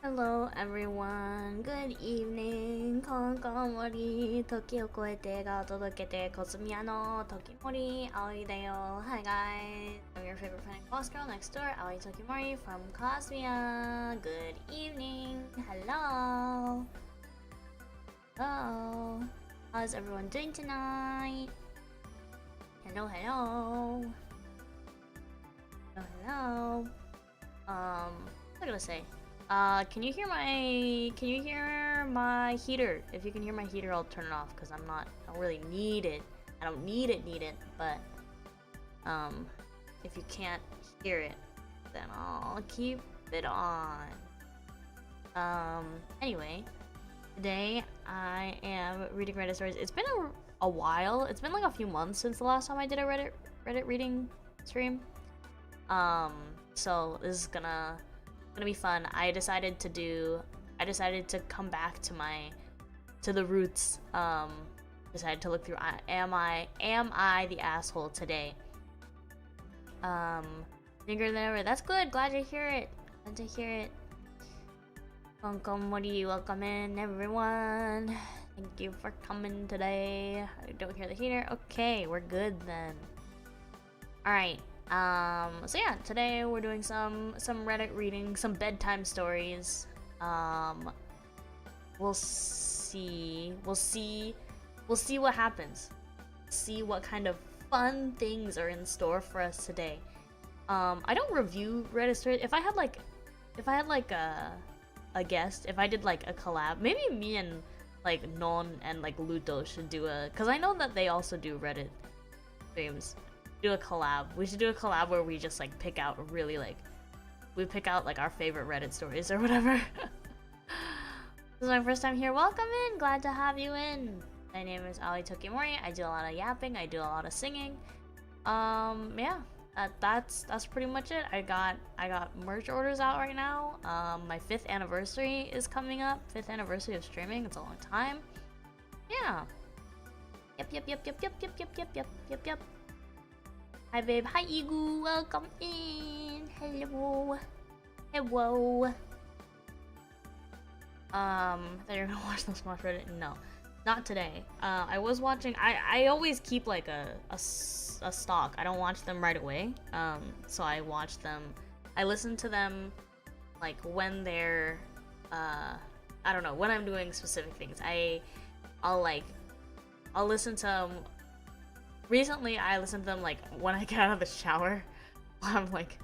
Hello everyone, good evening. Konkonmori, Tokiを超えてが届けて Cosmia の Tokimori あおいだよ. Hi guys, I'm your favorite funny boss girl next door, Aoi Tokimori from Cosmia. Good evening. Hello. Hello. How's everyone doing tonight? Hello, hello. Hello, hello. What was I gonna say? Can you hear my heater? If you can hear my heater, I'll turn it off because I don't really need it. I don't need it, but, if you can't hear it, then I'll keep it on. Anyway, today I am reading Reddit stories. It's been a while. It's been like a few months since the last time I did a Reddit reading stream. So this is gonna be fun. I decided to come back to the roots. Decided to look through am I the asshole today? Bigger than ever. That's good. Glad to hear it. Tokimori, welcome in everyone. Thank you for coming today. I don't hear the heater. Okay, we're good then. Alright. So yeah, today we're doing some Reddit reading, some bedtime stories. We'll see what happens. See what kind of fun things are in store for us today. I don't review Reddit stories. If I had like a guest, if I did like a collab, maybe me and like Non and like Luto should do cause I know that they also do Reddit streams. Do a collab. We should do a collab where we just like pick out we pick out like our favorite Reddit stories or whatever. This is my first time here. Welcome in. Glad to have you in. My name is Aoi Tokimori. I do a lot of yapping. I do a lot of singing. Yeah. That's pretty much it. I got merch orders out right now. My 5th anniversary is coming up. 5th anniversary of streaming. It's a long time. Yeah. Yep. Hi babe, hi Igu, welcome in. Hello. Thought you were gonna watch the Smash Reddit. No, not today. I was watching. I always keep like a stock. I don't watch them right away. So I watch them. I listen to them like when they're I don't know, when I'm doing specific things. I'll listen to them. Recently, I listened to them like when I get out of the shower. I'm like,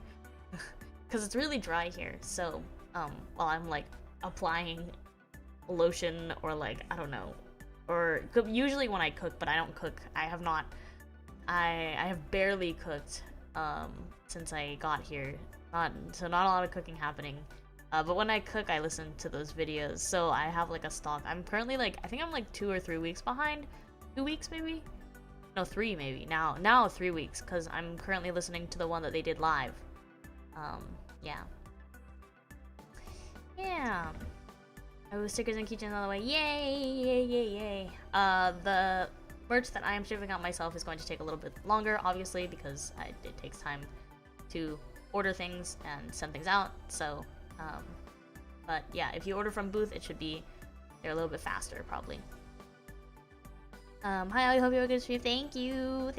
because it's really dry here. So, while I'm like applying lotion or like I don't know, or usually when I cook, but I don't cook. I have barely cooked since I got here. Not a lot of cooking happening. But when I cook, I listen to those videos. So I have like a stock. I'm currently like I think I'm like 2 or 3 weeks behind. 2 weeks maybe. No, 3 maybe. Now 3 weeks, because I'm currently listening to the one that they did live. Yeah. Oh, stickers and keychains on the way. Yay! The merch that I am shipping out myself is going to take a little bit longer, obviously, because it takes time to order things and send things out. So, but yeah, if you order from Booth, they're a little bit faster, probably. Hi, I hope you have a good stream. Thank you.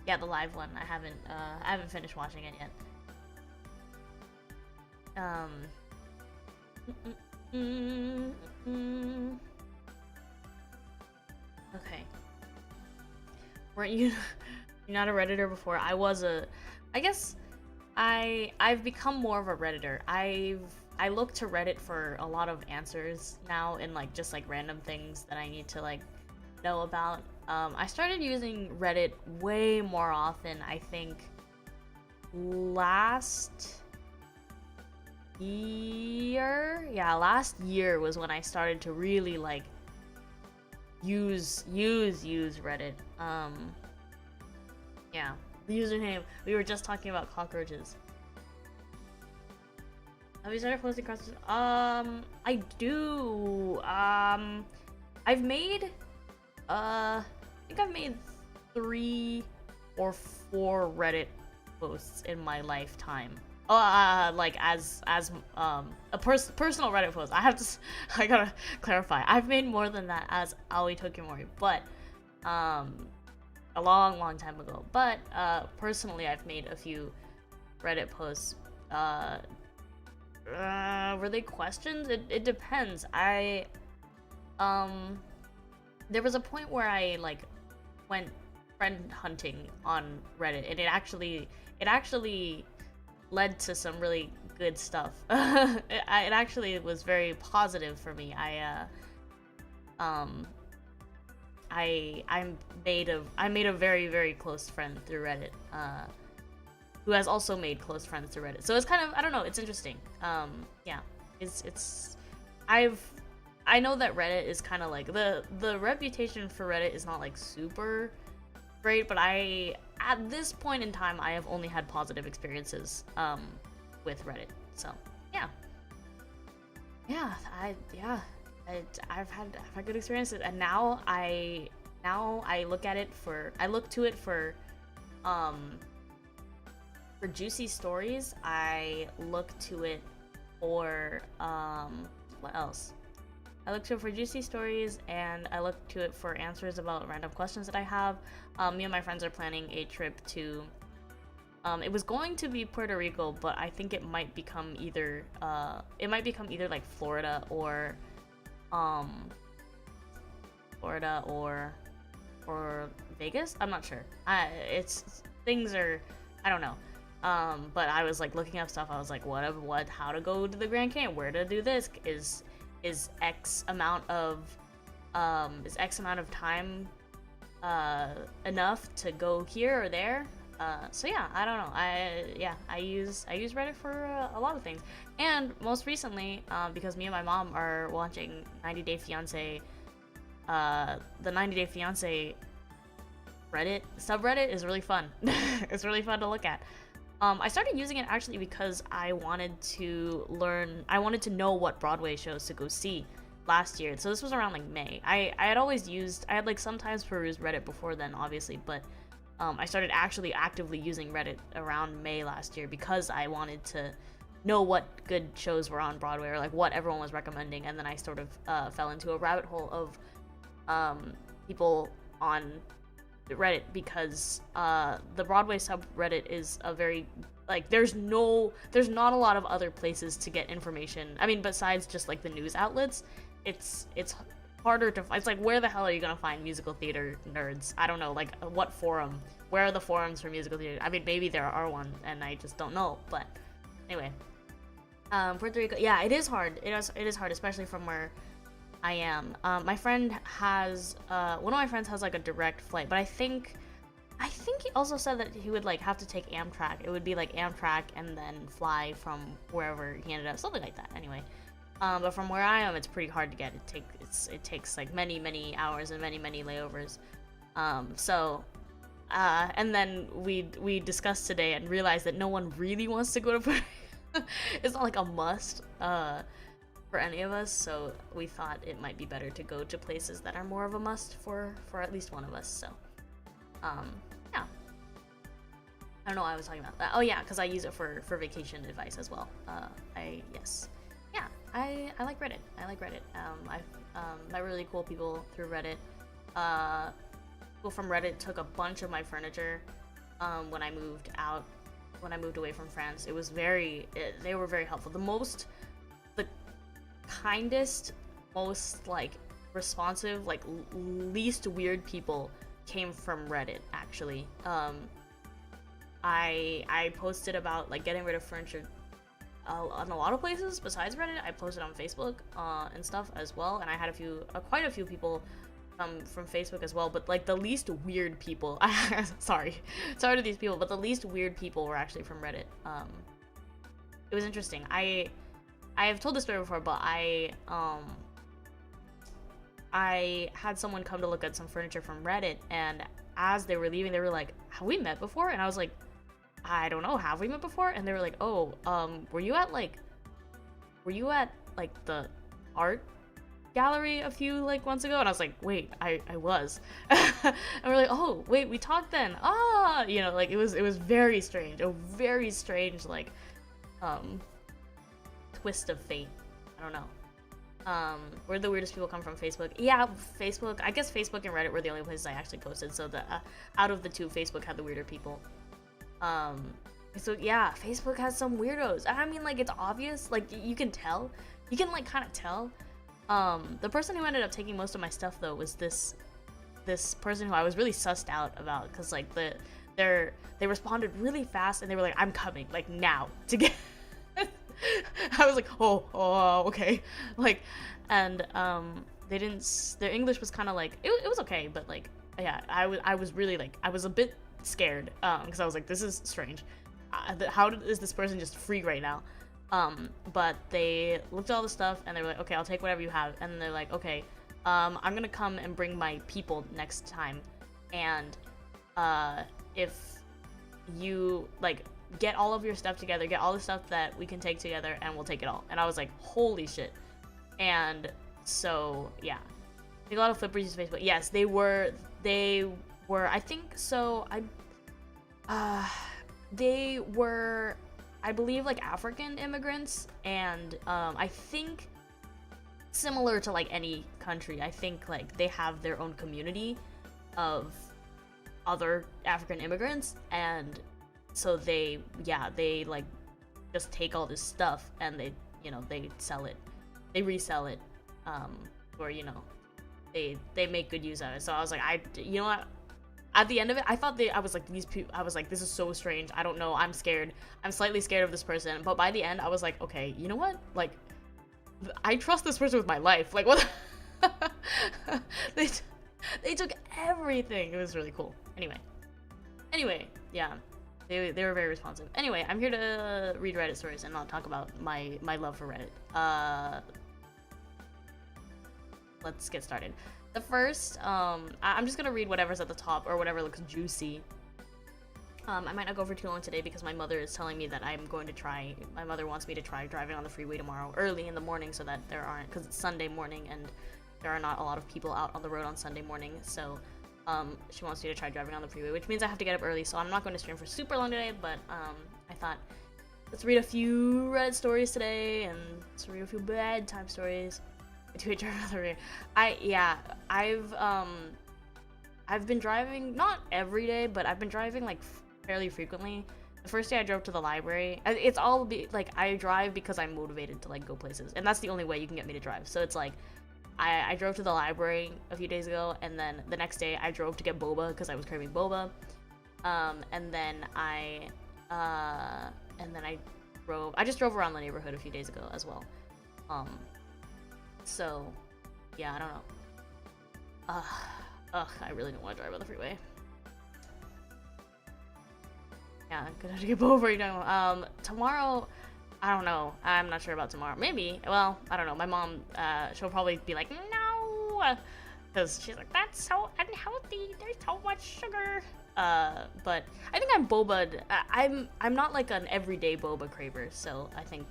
Yeah, the live one. I haven't finished watching it yet. Okay. Weren't you? You're not a Redditor before. I guess I've become more of a Redditor. I look to Reddit for a lot of answers now, and like just like random things that I need to like know about. I started using Reddit way more often, I think last year. Yeah, last year was when I started to really like use Reddit. Yeah, the username, we were just talking about cockroaches. Have you started posting crosses? I do. I've made I think I've made 3 or 4 Reddit posts in my lifetime. Like a personal Reddit post. I gotta clarify. I've made more than that as Aoi Tokimori, but a long time ago. But personally, I've made a few Reddit posts. Were they questions? It depends. There was a point where I like went friend hunting on Reddit, and it actually led to some really good stuff. It actually was very positive for me. I made a very close friend through Reddit, who has also made close friends through Reddit. So it's kind of, I don't know, it's interesting. Yeah, I know that Reddit is kind of like the reputation for Reddit is not like super great, but at this point in time I have only had positive experiences with Reddit. So I've had good experiences, and now I look to it for juicy stories. I look to it for what else? I look to it for juicy stories, and I look to it for answers about random questions that I have. Me and my friends are planning a trip to it was going to be Puerto Rico, but I think it might become either like Florida or Vegas. I'm not sure. I don't know. But I was like looking up stuff. I was like, how to go to the Grand Canyon, where to do this, is X amount of time enough to go here or there. So yeah, I don't know. I use Reddit for a lot of things, and most recently, because me and my mom are watching 90 Day Fiancé, the 90 Day Fiancé Reddit subreddit is really fun. It's really fun to look at. I started using it actually because I wanted to know what Broadway shows to go see last year. So this was around like May. I had like sometimes perused Reddit before then, obviously, but I started actually actively using Reddit around May last year because I wanted to know what good shows were on Broadway, or like what everyone was recommending. And then I sort of fell into a rabbit hole of people on Reddit, because the Broadway subreddit is a very, like, there's not a lot of other places to get information. I mean, besides just like the news outlets, it's harder to find. It's like, where the hell are you gonna find musical theater nerds? I don't know, like, what forum? Where are the forums for musical theater? I mean, maybe there are one and I just don't know. But anyway, Puerto Rico, yeah, it is hard. It is hard, especially from where I am. My friend has one of my friends has like a direct flight, but I think he also said that he would like have to take Amtrak. It would be like Amtrak and then fly from wherever he ended up, something like that. Anyway, but from where I am, it's pretty hard to get. It takes like many hours and many layovers. And then we discussed today and realized that no one really wants to go to Puerto Rico. It's not like a must for any of us, so we thought it might be better to go to places that are more of a must for at least one of us. So yeah, I don't know why I was talking about that. Oh yeah, because I use it for vacation advice as well. I like Reddit. I've met really cool people through Reddit. People from Reddit took a bunch of my furniture when I moved away from France. They were very helpful. The kindest, most like responsive, like least weird people came from Reddit, actually. I posted about like getting rid of furniture on a lot of places besides Reddit. I posted on Facebook and stuff as well, and I had quite a few people from Facebook as well. But like the least weird people, sorry to these people, but the least weird people were actually from Reddit. It was interesting. I have told this story before, but I had someone come to look at some furniture from Reddit, and as they were leaving, they were like, "Have we met before?" And I was like, "I don't know. Have we met before?" And they were like, "Oh, were you at the art gallery a few like months ago?" And I was like, "Wait, I was." And we're like, "Oh, wait, we talked then." Like it was very strange, a very strange like um twist of fate. I don't know. Where the weirdest people come from? Facebook. Yeah, Facebook. I guess Facebook and Reddit were the only places I actually posted. So the out of the two, Facebook had the weirder people. So yeah, Facebook has some weirdos. I mean, like, it's obvious. Like, you can tell. You can, like, kind of tell. The person who ended up taking most of my stuff though was this person who I was really sussed out about, because like they responded really fast and they were like, I'm coming, like, now to get. I was like, oh, okay, like, and they didn't. Their English was kind of like it was okay, but like, yeah, I was really like, I was a bit scared because I was like, this is strange. How is this person just free right now? But they looked at all the stuff and they were like, okay, I'll take whatever you have. And they're like, okay, I'm gonna come and bring my people next time, and if you like get all of your stuff together, get all the stuff that we can take together, and we'll take it all. And I was like, holy shit. And so yeah, I think a lot of flippers use Facebook. Yes, they were I think so. They were, I believe, like, African immigrants, and I think similar to like any country, I think like they have their own community of other African immigrants, and so they like just take all this stuff and they sell it, they resell it, or they make good use of it. So I was like, you know what? At the end of it, I was like, this is so strange. I don't know. I'm scared. I'm slightly scared of this person. But by the end, I was like, okay, you know what? Like, I trust this person with my life. Like, what? They took everything. It was really cool. Anyway, yeah. They were very responsive. Anyway, I'm here to read Reddit stories and not talk about my love for Reddit. Let's get started. The first, I'm just gonna read whatever's at the top or whatever looks juicy. I might not go for too long today because my mother is telling me that my mother wants me to try driving on the freeway tomorrow early in the morning so that because it's Sunday morning and there are not a lot of people out on the road on Sunday morning, so she wants me to try driving on the freeway, which means I have to get up early, so I'm not going to stream for super long today, but I thought, let's read a few Reddit stories today, and let's read a few bedtime stories. I've been driving, not every day, but I've been driving like fairly frequently. The first day I drove to the library, I drive because I'm motivated to like go places, and that's the only way you can get me to drive. So it's like, I drove to the library a few days ago, and then the next day I drove to get boba because I was craving boba, and then I just drove around the neighborhood a few days ago as well. So, yeah, I don't know. I really don't want to drive on the freeway. Yeah, I'm gonna have to get over, tomorrow, I don't know. I'm not sure about tomorrow. Maybe. Well, I don't know. My mom, she'll probably be like, no! Because she's like, that's so unhealthy. There's so much sugar. But I think I'm boba. I'm not like an everyday boba craver, so I think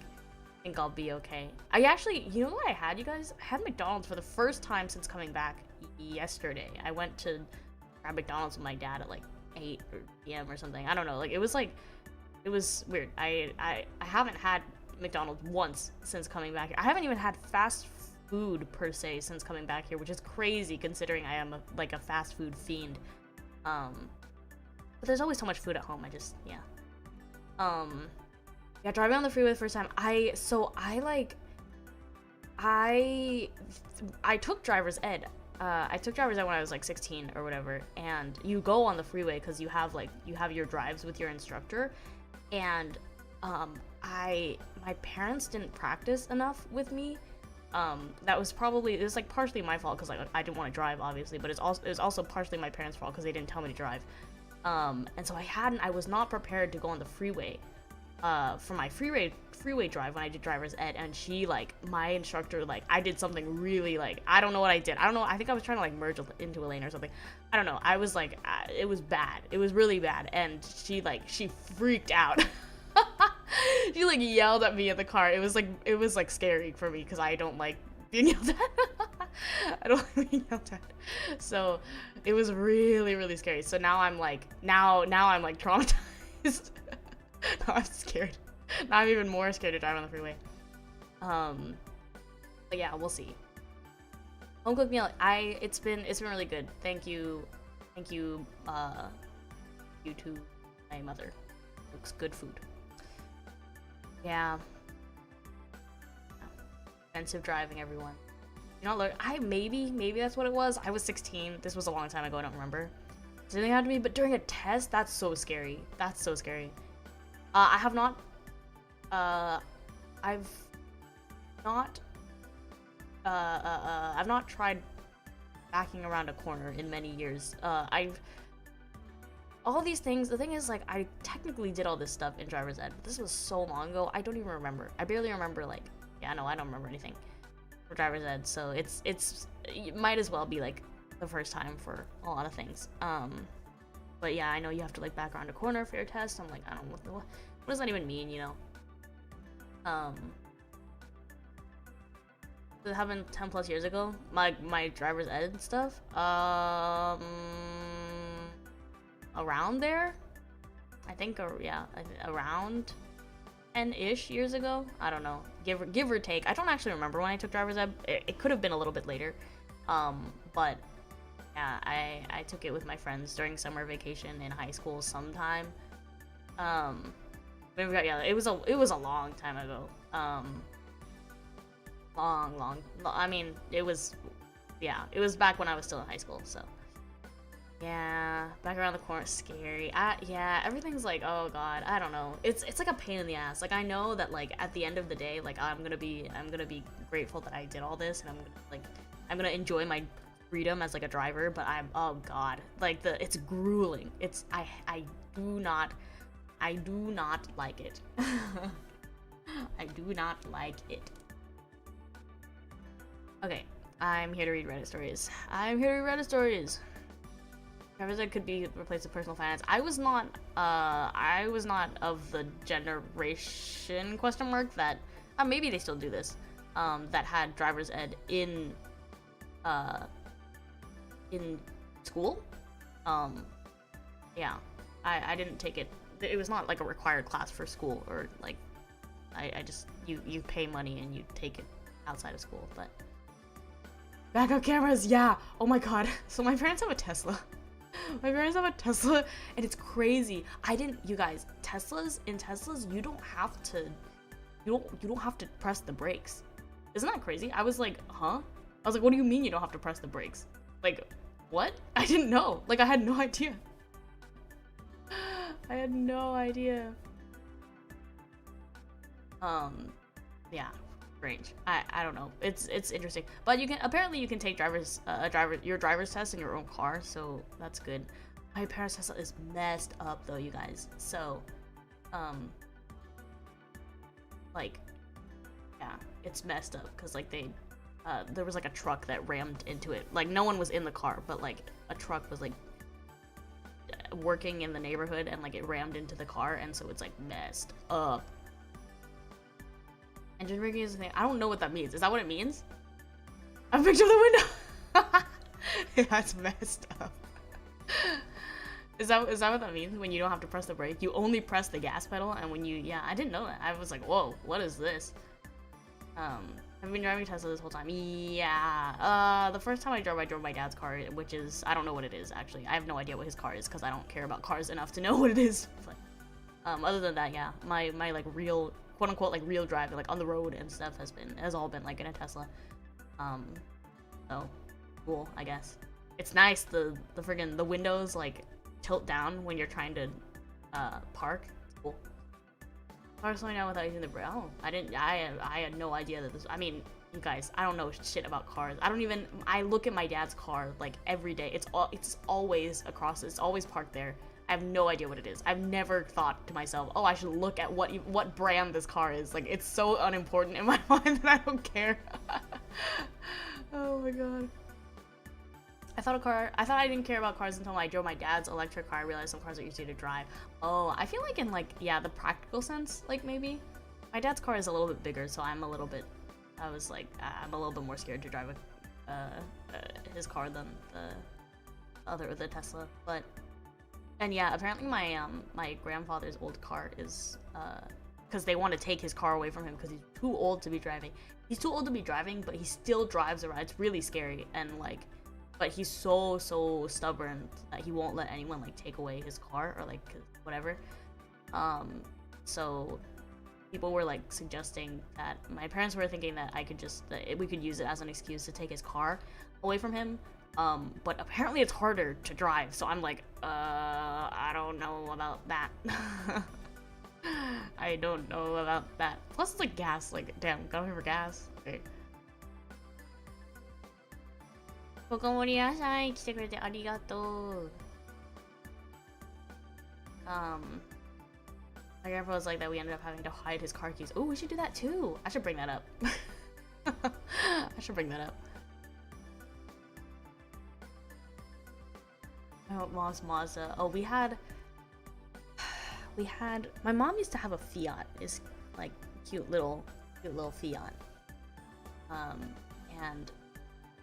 I'll be okay. I actually, you know what I had, you guys? I had McDonald's for the first time since coming back yesterday. I went to grab McDonald's with my dad at like 8 p.m. or something. I don't know. Like, it was weird. I haven't had McDonald's once since coming back here. I haven't even had fast food per se since coming back here, which is crazy considering I am a fast food fiend. But there's always so much food at home. Yeah, driving on the freeway the first time, I took driver's ed. I took driver's ed when I was like 16 or whatever, and you go on the freeway because you have your drives with your instructor, and my parents didn't practice enough with me. It was like partially my fault because like I didn't want to drive, obviously, but it was also partially my parents' fault because they didn't tell me to drive. And so I was not prepared to go on the freeway for my freeway drive when I did driver's ed, and my instructor, I did something really, I don't know what I did. I don't know. I think I was trying to merge into a lane or something. I don't know. I was it was bad. It was really bad, and she freaked out. She yelled at me in the car. It was scary for me because I don't like being yelled at. I don't like being yelled at. So it was really, really scary. So now I'm now I'm traumatized. Now I'm scared. Now I'm even more scared to drive on the freeway. But yeah, we'll see. Home cooked meal. It's been really good. Thank you, you to my mother. Cooks good food. Yeah. Expensive driving, everyone. You know, look, maybe that's what it was. I was 16. This was a long time ago. I don't remember. Does anything happen to me? But during a test, that's so scary. That's so scary. I have not. I've not tried backing around a corner in many years. All these things, the thing is, like, I technically did all this stuff in driver's ed, but this was so long ago, I don't even remember. I barely remember, like, yeah, no, I don't remember anything for driver's ed, so it might as well be, like, the first time for a lot of things. But yeah, I know you have to, like, back around a corner for your test. I'm like, I don't know, what does that even mean, you know? It happened 10 plus years ago, my driver's ed stuff, around there, I think, or yeah, around 10-ish years ago. I don't know, give or take. I don't actually remember when I took driver's ed. It could have been a little bit later, but yeah, I took it with my friends during summer vacation in high school sometime. Yeah, it was a long time ago. Long. I mean, it was back when I was still in high school, so. Yeah, back around the corner, scary. Yeah, everything's like, oh god, I don't know. It's like a pain in the ass. Like, I know that, like, at the end of the day, like, I'm gonna be grateful that I did all this, and I'm gonna enjoy my freedom as, like, a driver, but oh god, like, it's grueling. I do not like it. I do not like it. Okay, I'm here to read Reddit stories. Driver's ed could be replaced with personal finance. I was not of the generation (?) that maybe they still do this, that had driver's ed in school. Yeah, I didn't take it. It was not like a required class for school, or like I just you pay money and you take it outside of school. But backup cameras, yeah. Oh my god. So my parents have a Tesla. And it's crazy. You guys, in Teslas, you don't have to press the brakes. Isn't that crazy? I was like, huh? I was like, what do you mean you don't have to press the brakes? Like, what? I didn't know. Like, I had no idea. Yeah. Strange. I don't know. It's interesting. But apparently you can take your driver's test in your own car, so that's good. My parents' Tesla is messed up though, you guys. So like, yeah, it's messed up because, like, there was like a truck that rammed into it. Like, no one was in the car, but like a truck was like working in the neighborhood, and like it rammed into the car, and so it's like messed up. Engine braking is a thing. I don't know what that means. Is that what it means? I have a picture of the window. Yeah, it's messed up. Is that what that means? When you don't have to press the brake, you only press the gas pedal, and when yeah, I didn't know that. I was like, whoa, what is this? I've been driving Tesla this whole time. Yeah. The first time I drove my dad's car, which is, I don't know what it is actually. I have no idea what his car is because I don't care about cars enough to know what it is. But other than that, yeah, my like real, quote unquote, like real driving, like on the road and stuff has all been like in a Tesla. So cool, I guess. It's nice, the friggin' the windows like tilt down when you're trying to park. It's cool. Car slowing down without using the brake. Oh, I had no idea that this. I mean, you guys, I don't know shit about cars. I look at my dad's car like every day. It's always it's always parked there. I have no idea what it is. I've never thought to myself, oh, I should look at what brand this car is. Like, it's so unimportant in my mind that I don't care. Oh my god. I thought I didn't care about cars until I drove my dad's electric car. I realized some cars are easier to drive. Oh, I feel like in, like, yeah, the practical sense, like, maybe. My dad's car is a little bit bigger, so I'm a little bit more scared to drive his car than the Tesla. But, and yeah, apparently my grandfather's old car is because they want to take his car away from him because he's too old to be driving. He's too old to be driving, but he still drives around. It's really scary, and like, but he's so stubborn that he won't let anyone like take away his car or like whatever. So people were like suggesting that my parents were thinking that we could use it as an excuse to take his car away from him. But apparently it's harder to drive, so I'm like, I don't know about that. I don't know about that. Plus it's like gas, like, damn, gotta pay for gas. Okay. ここもりなさい。来てくれてありがとう。My grandpa was like that we ended up having to hide his car keys. Oh, we should do that too. I should bring that up. I should bring that up. Oh, mom's Mazda. Oh, we had my mom used to have a Fiat. It's like cute little Fiat. And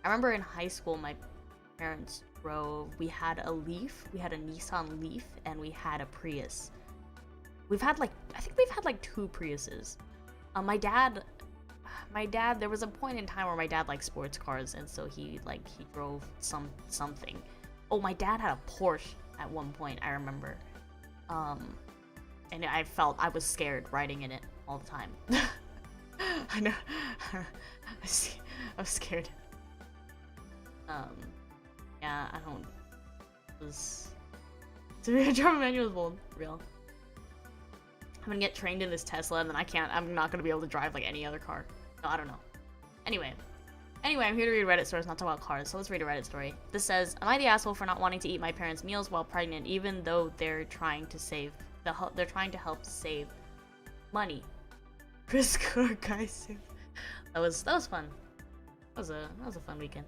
I remember in high school my parents drove. We had a Leaf, we had a Nissan Leaf, and we had a Prius. I think we've had like 2 Priuses. My dad, there was a point in time where my dad liked sports cars, and so he drove something. Oh, my dad had a Porsche at one point, I remember. And I was scared riding in it all the time. I know. I was scared. Yeah, I don't. To be a German manual is bold, real. I'm gonna get trained in this Tesla, and then I'm not gonna be able to drive like any other car. No, I don't know. Anyway, I'm here to read Reddit stories, not talk about cars, so let's read a Reddit story. This says, am I the asshole for not wanting to eat my parents' meals while pregnant, even though they're trying to help save money? Chris Core guys. That was fun. That was a fun weekend.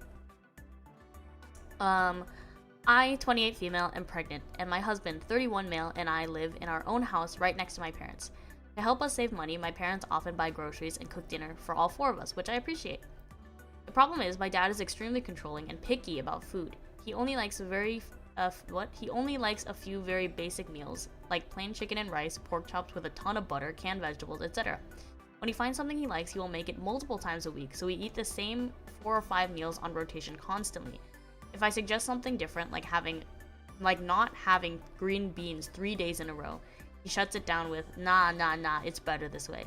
I, 28 female, am pregnant, and my husband, 31 male, and I live in our own house right next to my parents. To help us save money, my parents often buy groceries and cook dinner for all 4 of us, which I appreciate. The problem is, my dad is extremely controlling and picky about food. He only likes a few very basic meals, like plain chicken and rice, pork chops with a ton of butter, canned vegetables, etc. When he finds something he likes, he will make it multiple times a week, so we eat the same 4 or 5 meals on rotation constantly. If I suggest something different, like not having green beans 3 days in a row, he shuts it down with, nah, it's better this way.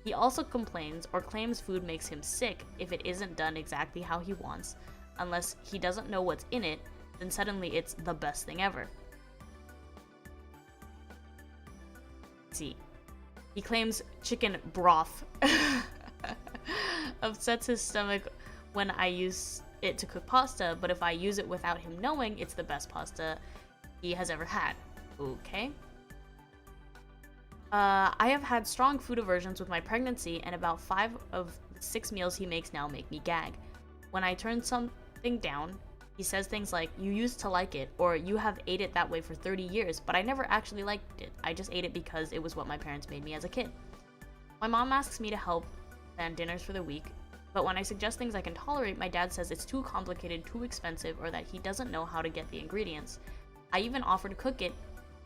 He also complains or claims food makes him sick if it isn't done exactly how he wants, unless he doesn't know what's in it, then suddenly it's the best thing ever. See, he claims chicken broth upsets his stomach when I use it to cook pasta, but if I use it without him knowing, it's the best pasta he has ever had. Okay. I have had strong food aversions with my pregnancy, and about 5 of the 6 meals he makes now make me gag. When I turn something down, he says things like, you used to like it, or you have ate it that way for 30 years, but I never actually liked it. I just ate it because it was what my parents made me as a kid. My mom asks me to help plan dinners for the week, but when I suggest things I can tolerate, my dad says it's too complicated, too expensive, or that he doesn't know how to get the ingredients. I even offer to cook it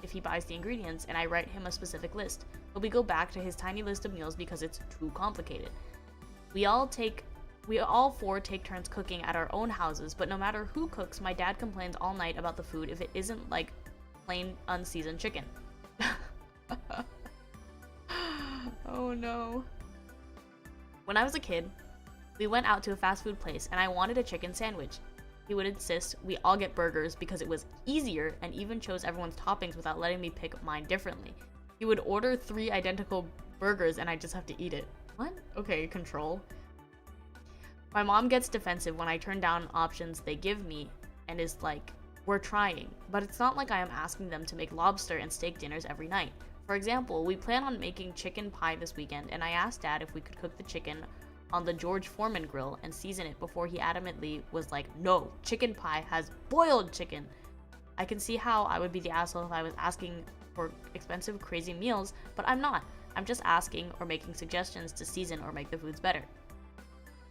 if he buys the ingredients, and I write him a specific list, but we go back to his tiny list of meals because it's too complicated. We all 4 take turns cooking at our own houses, but no matter who cooks, my dad complains all night about the food if it isn't like plain unseasoned chicken. Oh no. When I was a kid, we went out to a fast food place and I wanted a chicken sandwich. He would insist we all get burgers because it was easier, and even chose everyone's toppings without letting me pick mine differently. He would order 3 identical burgers and I just have to eat it. What? Okay, control. My mom gets defensive when I turn down options they give me and is like, we're trying, but it's not like I am asking them to make lobster and steak dinners every night. For example, we plan on making chicken pie this weekend, and I asked Dad if we could cook the chicken on the George Foreman grill and season it before he adamantly was like, no, chicken pie has boiled chicken. I can see how I would be the asshole if I was asking for expensive, crazy meals, but I'm not. I'm just asking or making suggestions to season or make the foods better.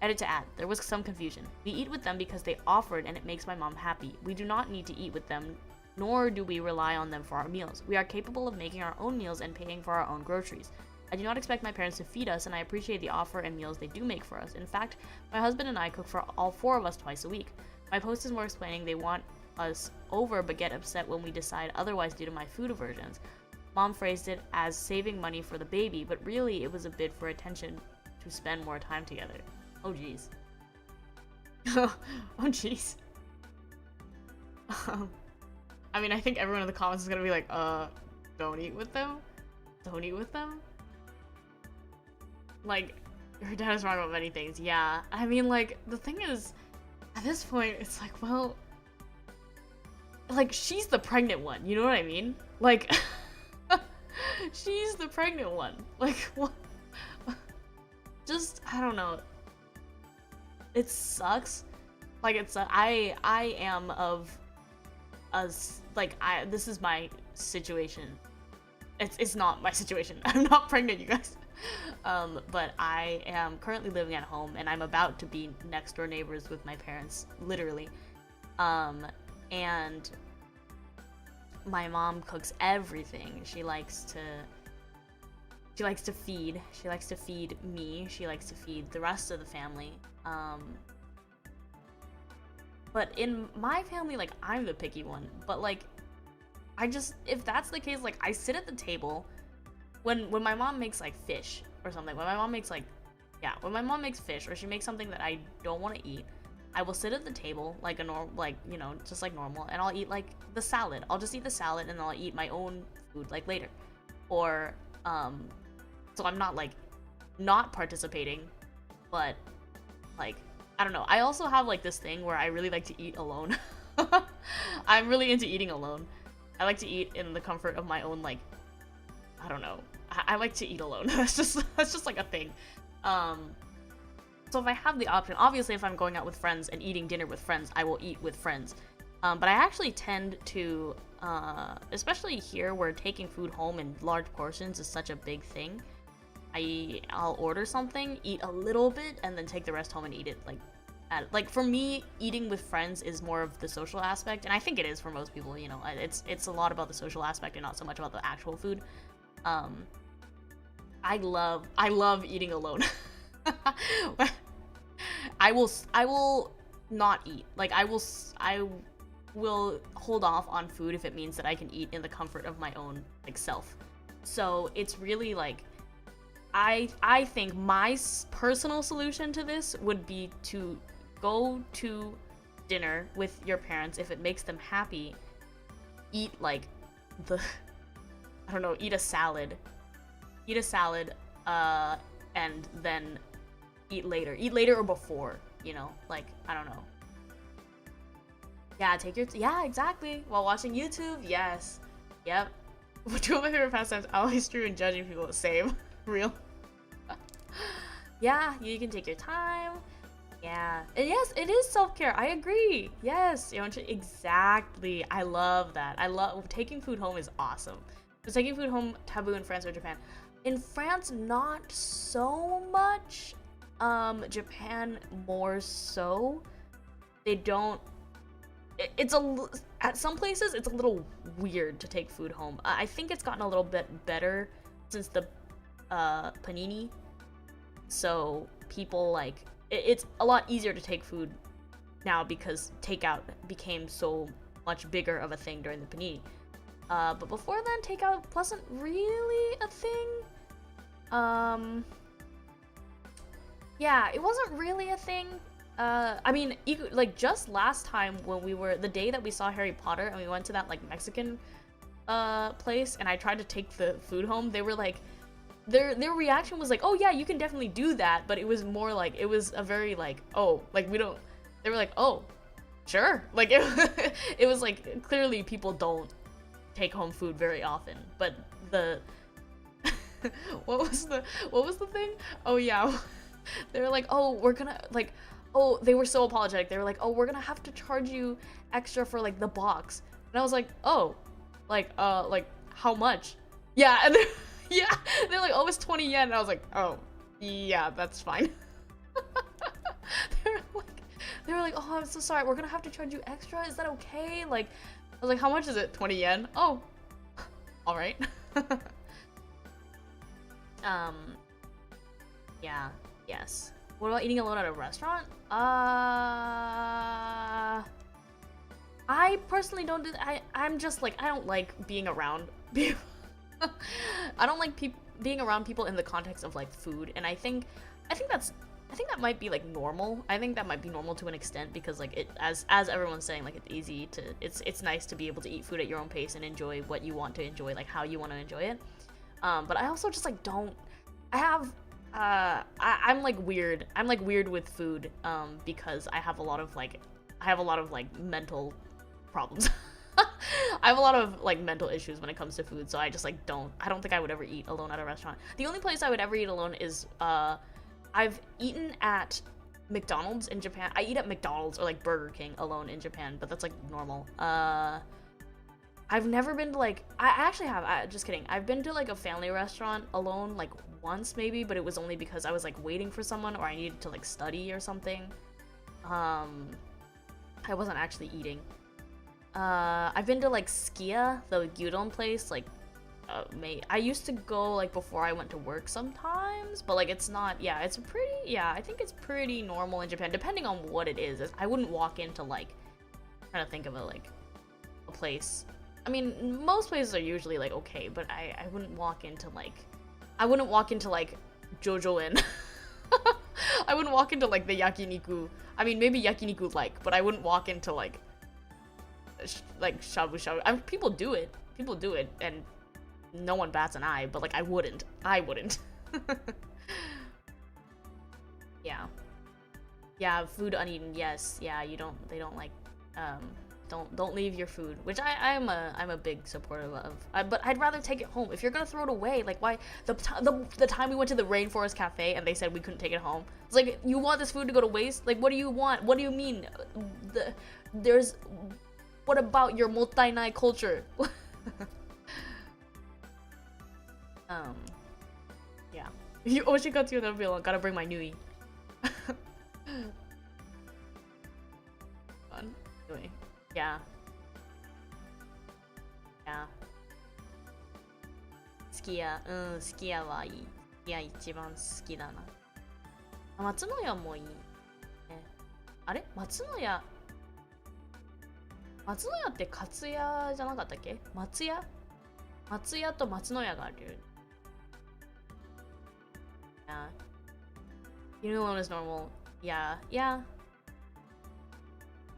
Edit to add, there was some confusion. We eat with them because they offered and it makes my mom happy. We do not need to eat with them, nor do we rely on them for our meals. We are capable of making our own meals and paying for our own groceries. I do not expect my parents to feed us, and I appreciate the offer and meals they do make for us. In fact, my husband and I cook for all 4 of us twice a week. My post is more explaining they want us over but get upset when we decide otherwise due to my food aversions. Mom phrased it as saving money for the baby, but really it was a bid for attention to spend more time together. Oh jeez. Oh jeez. I mean, I think everyone in the comments is gonna be like, don't eat with them? Don't eat with them? Like, your dad is wrong about many things. Yeah, I mean, like, the thing is, at this point, it's like, well, like, she's the pregnant one, you know what I mean? Like, she's the pregnant one. Like, what? Just, I don't know. It sucks. Like, I am of us, like, this is my situation. It's not my situation. I'm not pregnant, you guys. But I am currently living at home, and I'm about to be next door neighbors with my parents, literally. And my mom cooks everything. She likes to feed. She likes to feed me. She likes to feed the rest of the family. But in my family, like, I'm the picky one. But, like, if that's the case, like, I sit at the table when my mom makes, like, fish or something. When my mom makes, like, when my mom makes fish or she makes something that I don't want to eat, I will sit at the table like a normal, like, you know, just like normal, and I'll eat, like, the salad. I'll just eat the salad and then I'll eat my own food, like, later. Or, so I'm not, like, not participating, but, like, I don't know. I also have, like, this thing where I really like to eat alone. I'm really into eating alone. I like to eat in the comfort of my own, like, I don't know. I like to eat alone. That's just like a thing. So if I have the option, obviously if I'm going out with friends and eating dinner with friends, I will eat with friends. But I actually tend to, especially here where taking food home in large portions is such a big thing, I'll order something, eat a little bit, and then take the rest home and eat it, like, for me, eating with friends is more of the social aspect, and I think it is for most people, you know. It's a lot about the social aspect and not so much about the actual food. I love eating alone. I will not eat. Like, I will hold off on food if it means that I can eat in the comfort of my own, like, self. So it's really, like, I think my personal solution to this would be to go to dinner with your parents if it makes them happy. Eat, like, I don't know, eat a salad. Eat a salad, and then eat later. Eat later or before, you know? Like, I don't know. Yeah, yeah, exactly. While watching YouTube, yes. Yep. Two of my favorite pastimes, always true, and judging people the same. Real. Yeah, you can take your time. Yeah. And yes, it is self-care. I agree. Yes. Exactly. I love that. Taking food home is awesome. So taking food home, taboo in France or Japan. In France, not so much. Japan more so. They don't. At some places it's a little weird to take food home. I think it's gotten a little bit better since the panini. So people, like, it's a lot easier to take food now because takeout became so much bigger of a thing during the panini. But before then, takeout wasn't really a thing. Yeah, it wasn't really a thing. I mean, like, just last time when the day that we saw Harry Potter and we went to that, like, Mexican place and I tried to take the food home, they were like, their reaction was like, oh yeah, you can definitely do that, but it was more like, it was a very, like, oh, like, they were like, oh, sure. Like, it was like, clearly people don't take home food very often, but what was the thing? Oh yeah, they were like, oh, we're gonna, like, oh, they were so apologetic. They were like, oh, we're gonna have to charge you extra for, like, the box. And I was like, oh, like how much? Yeah, and they're like, oh, it's 20 yen. And I was like, oh, yeah, that's fine. they were like, oh, I'm so sorry. We're gonna have to charge you extra. Is that okay? Like, I was like, how much is it? 20 yen? Oh, all right. Um, yeah, yes. What about eating alone at a restaurant? I personally don't do that. I'm just like, I don't like being around people. I don't like being around people in the context of like food, and I think that might be like normal. I think that might be normal to an extent because like as everyone's saying, like it's easy to it's nice to be able to eat food at your own pace and enjoy what you want to enjoy, like how you want to enjoy it. But I also just like don't. I have I'm like weird. I'm like weird with food because I have a lot of like mental problems. I have a lot of like mental issues when it comes to food, so I just like I don't think I would ever eat alone at a restaurant. The only place I would ever eat alone is I've eaten at McDonald's in Japan. I eat at McDonald's or like Burger King alone in Japan, but that's like normal. I've never been to like I actually have. Just kidding. I've been to like a family restaurant alone like once maybe, but it was only because I was like waiting for someone or I needed to like study or something. I wasn't actually eating. I've been to like Skia, the gyudon place, like I used to go like before I went to work sometimes, but like it's not, I think it's pretty normal in Japan, depending on what it is. I wouldn't walk into like, trying to think of a place. I mean, most places are usually like okay, but I wouldn't walk into like Jojo Inn. I wouldn't walk into like the yakiniku. I mean, maybe yakiniku but I wouldn't walk into like shabu shabu. I mean, people do it, and no one bats an eye. But like, I wouldn't. Yeah, food uneaten. Yes, yeah. They don't like. Don't leave your food, which I'm a big supporter of. But I'd rather take it home. If you're gonna throw it away, like why the time we went to the Rainforest Cafe and they said we couldn't take it home. It's like, you want this food to go to waste? Like, what do you want? What do you mean? What about your mottainai culture? Yeah. Oshikatsu no bill. Gotta bring my nui. Fun. Anyway. Yeah. Skia. スキヤはいい。スキヤ一番好きだな。松の屋もいい。ね。あれ松の屋って勝屋じゃなかったっけ？松屋と松の屋がある。Yeah. Eating alone is normal. Yeah.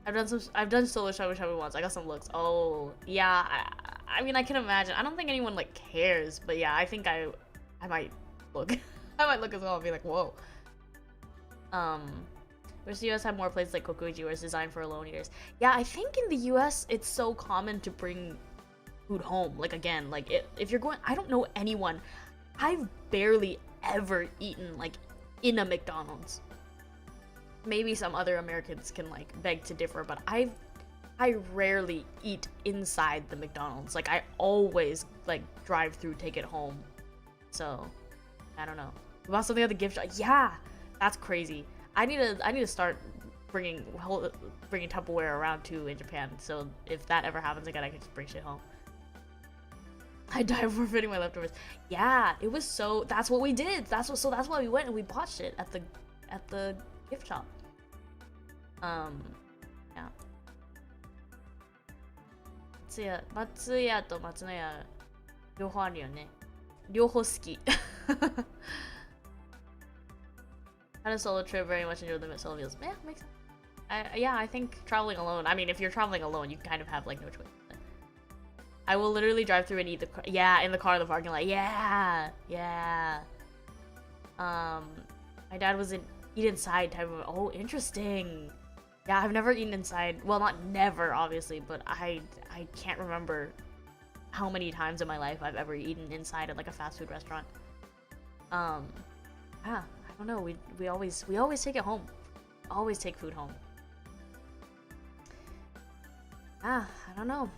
I've done solo shabu shabu once. I got some looks. Oh, yeah. I mean, I can imagine. I don't think anyone like cares, but yeah, I think I might look. I might look as well and be like, whoa. Wish the US had more places like Kokuji where it's designed for alone eaters. Yeah, I think in the US it's so common to bring food home. Like again, like if you're going, I don't know anyone. I've barely ever eaten like in a McDonald's. Maybe some other Americans can like beg to differ, but I rarely eat inside the McDonald's. Like I always like drive through, take it home. So I don't know. About something at the gift shop. Yeah, that's crazy. I need to start bringing Tupperware around too in Japan. So if that ever happens again, I can just bring shit home. I died for fitting my leftovers. Yeah, it was so. That's what we did. That's why we went and we bought shit at the gift shop. Yeah. 松屋と松の屋両方あるよね。両方好き。Had a solo trip, very much enjoyed the solo meals. Yeah, makes sense. I think traveling alone. I mean, if you're traveling alone, you kind of have like no choice. I will literally drive through and eat in the car in the parking lot. Yeah. My dad was eat inside type of. Oh, interesting. Yeah, I've never eaten inside. Well, not never, obviously, but I can't remember how many times in my life I've ever eaten inside at like a fast food restaurant. Yeah, I don't know. We always take it home. Always take food home. I don't know.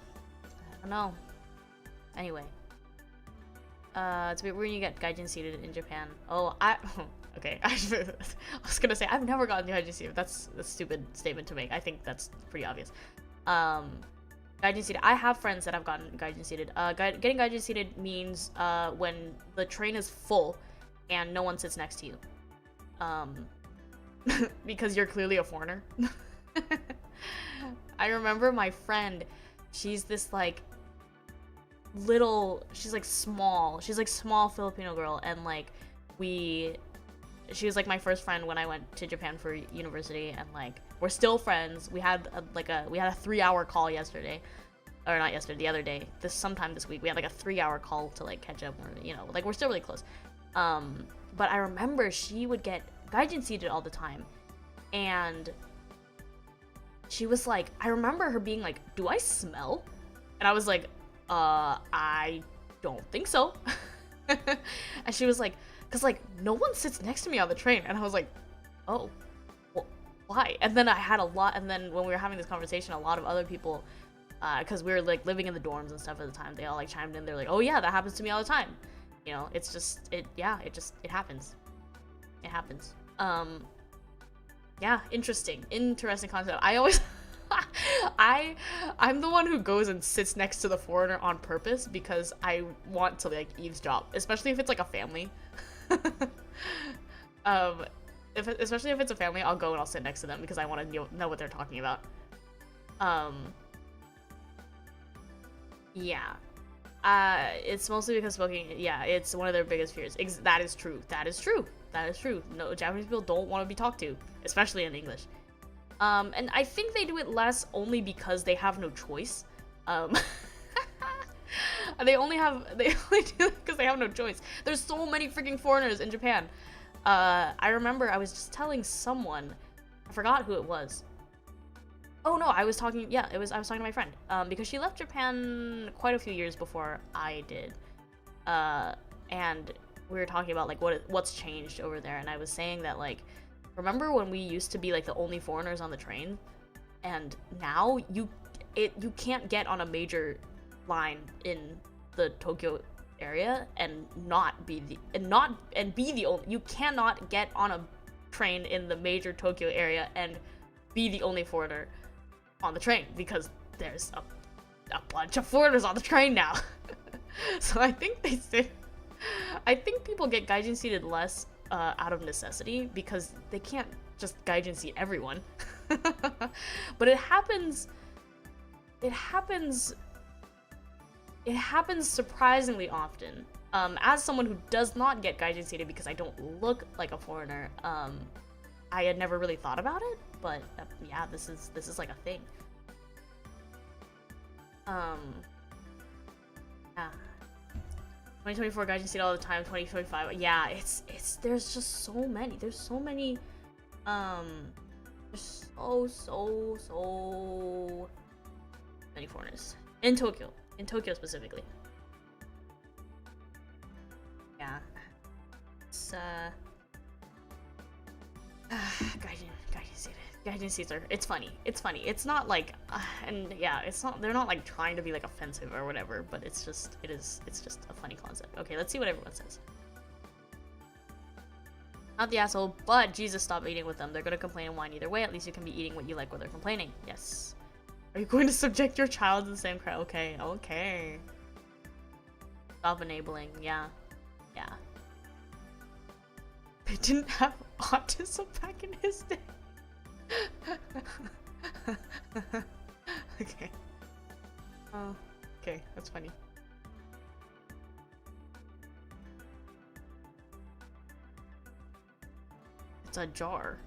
Anyway. It's a bit weird when you get gaijin seated in Japan. Oh, okay. I was gonna say, I've never gotten gaijin seated. That's a stupid statement to make. I think that's pretty obvious. Gaijin seated. I have friends that have gotten gaijin seated. Getting gaijin seated means when the train is full and no one sits next to you. Because you're clearly a foreigner. I remember my friend, she's this like she's like small Filipino girl, and like she was like my first friend when I went to Japan for university, and like we're still friends. We had a 3-hour call yesterday, or not yesterday, the other day. Sometime this week we had like a 3-hour call to like catch up, or like we're still really close. But I remember she would get gaijin seated all the time, and she was like, I remember her being like, "Do I smell?" And I was like, I don't think so. And she was like, because like no one sits next to me on the train, and I was like, oh, well, why? And then and then when we were having this conversation, a lot of other people, because we were like living in the dorms and stuff at the time, they all like chimed in. They're like, oh yeah, that happens to me all the time. It's just it happens. It happens. Yeah, interesting concept. I always I'm the one who goes and sits next to the foreigner on purpose because I want to like eavesdrop, especially if it's like a family. Especially if it's a family, I'll go and I'll sit next to them because I want to know what they're talking about. Yeah. It's mostly because smoking, yeah, it's one of their biggest fears. That is true. No, Japanese people don't want to be talked to, especially in English. And I think they do it less only because they have no choice. They only do it because they have no choice. There's so many freaking foreigners in Japan. I remember I was just telling someone, I forgot who it was. Oh no, I was talking to my friend, because she left Japan quite a few years before I did. And we were talking about like what's changed over there, and I was saying that like, remember when we used to be like the only foreigners on the train, and now you can't get on a major line in the Tokyo area and be the only, you cannot get on a train in the major Tokyo area and be the only foreigner on the train, because there's a bunch of foreigners on the train now. So I think people get gaijin seated less out of necessity because they can't just gaijin seat everyone. But it happens surprisingly often. As someone who does not get gaijin seated because I don't look like a foreigner, I had never really thought about it, but yeah, this is like a thing. Yeah. 2024 gaijin seated all the time. 2025, yeah, it's there's just so many. There's so many. There's so many foreigners in Tokyo. In Tokyo specifically. Yeah. It's gaijin seats are, it's funny. It's not like and yeah, they're not like trying to be like offensive or whatever, but it's just a funny concept. Okay, let's see what everyone says. Not the asshole, but Jesus, stop eating with them. They're gonna complain and whine either way. At least you can be eating what you like while they're complaining. Yes. Are you going to subject your child to the same crowd? Okay. Stop enabling. Yeah. They didn't have autism back in his day. Okay. Oh, okay, that's funny. It's a jar.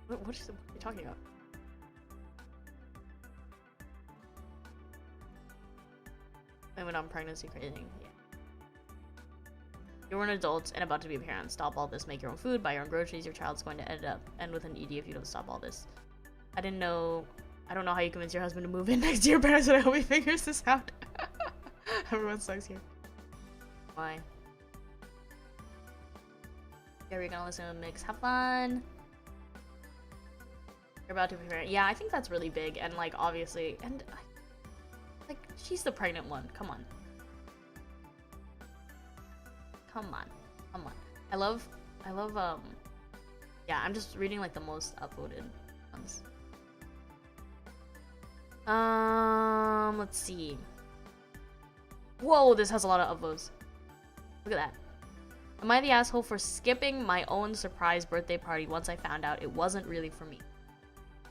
What are you talking about? I went on pregnancy crazy. Yeah. You're an adult and about to be a parent. Stop all this. Make your own food. Buy your own groceries. Your child's going to end with an ED if you don't stop all this. I don't know how you convince your husband to move in next to your parents, but I hope he figures this out. Everyone sucks here. Why? Yeah, we're gonna listen to a mix. Have fun. You're about to be a parent. Yeah, I think that's really big, and like obviously, and like she's the pregnant one. Come on. I love yeah, I'm just reading like the most upvoted ones. Let's see. Whoa, this has a lot of upvotes. Look at that. Am I the asshole for skipping my own surprise birthday party once I found out it wasn't really for me?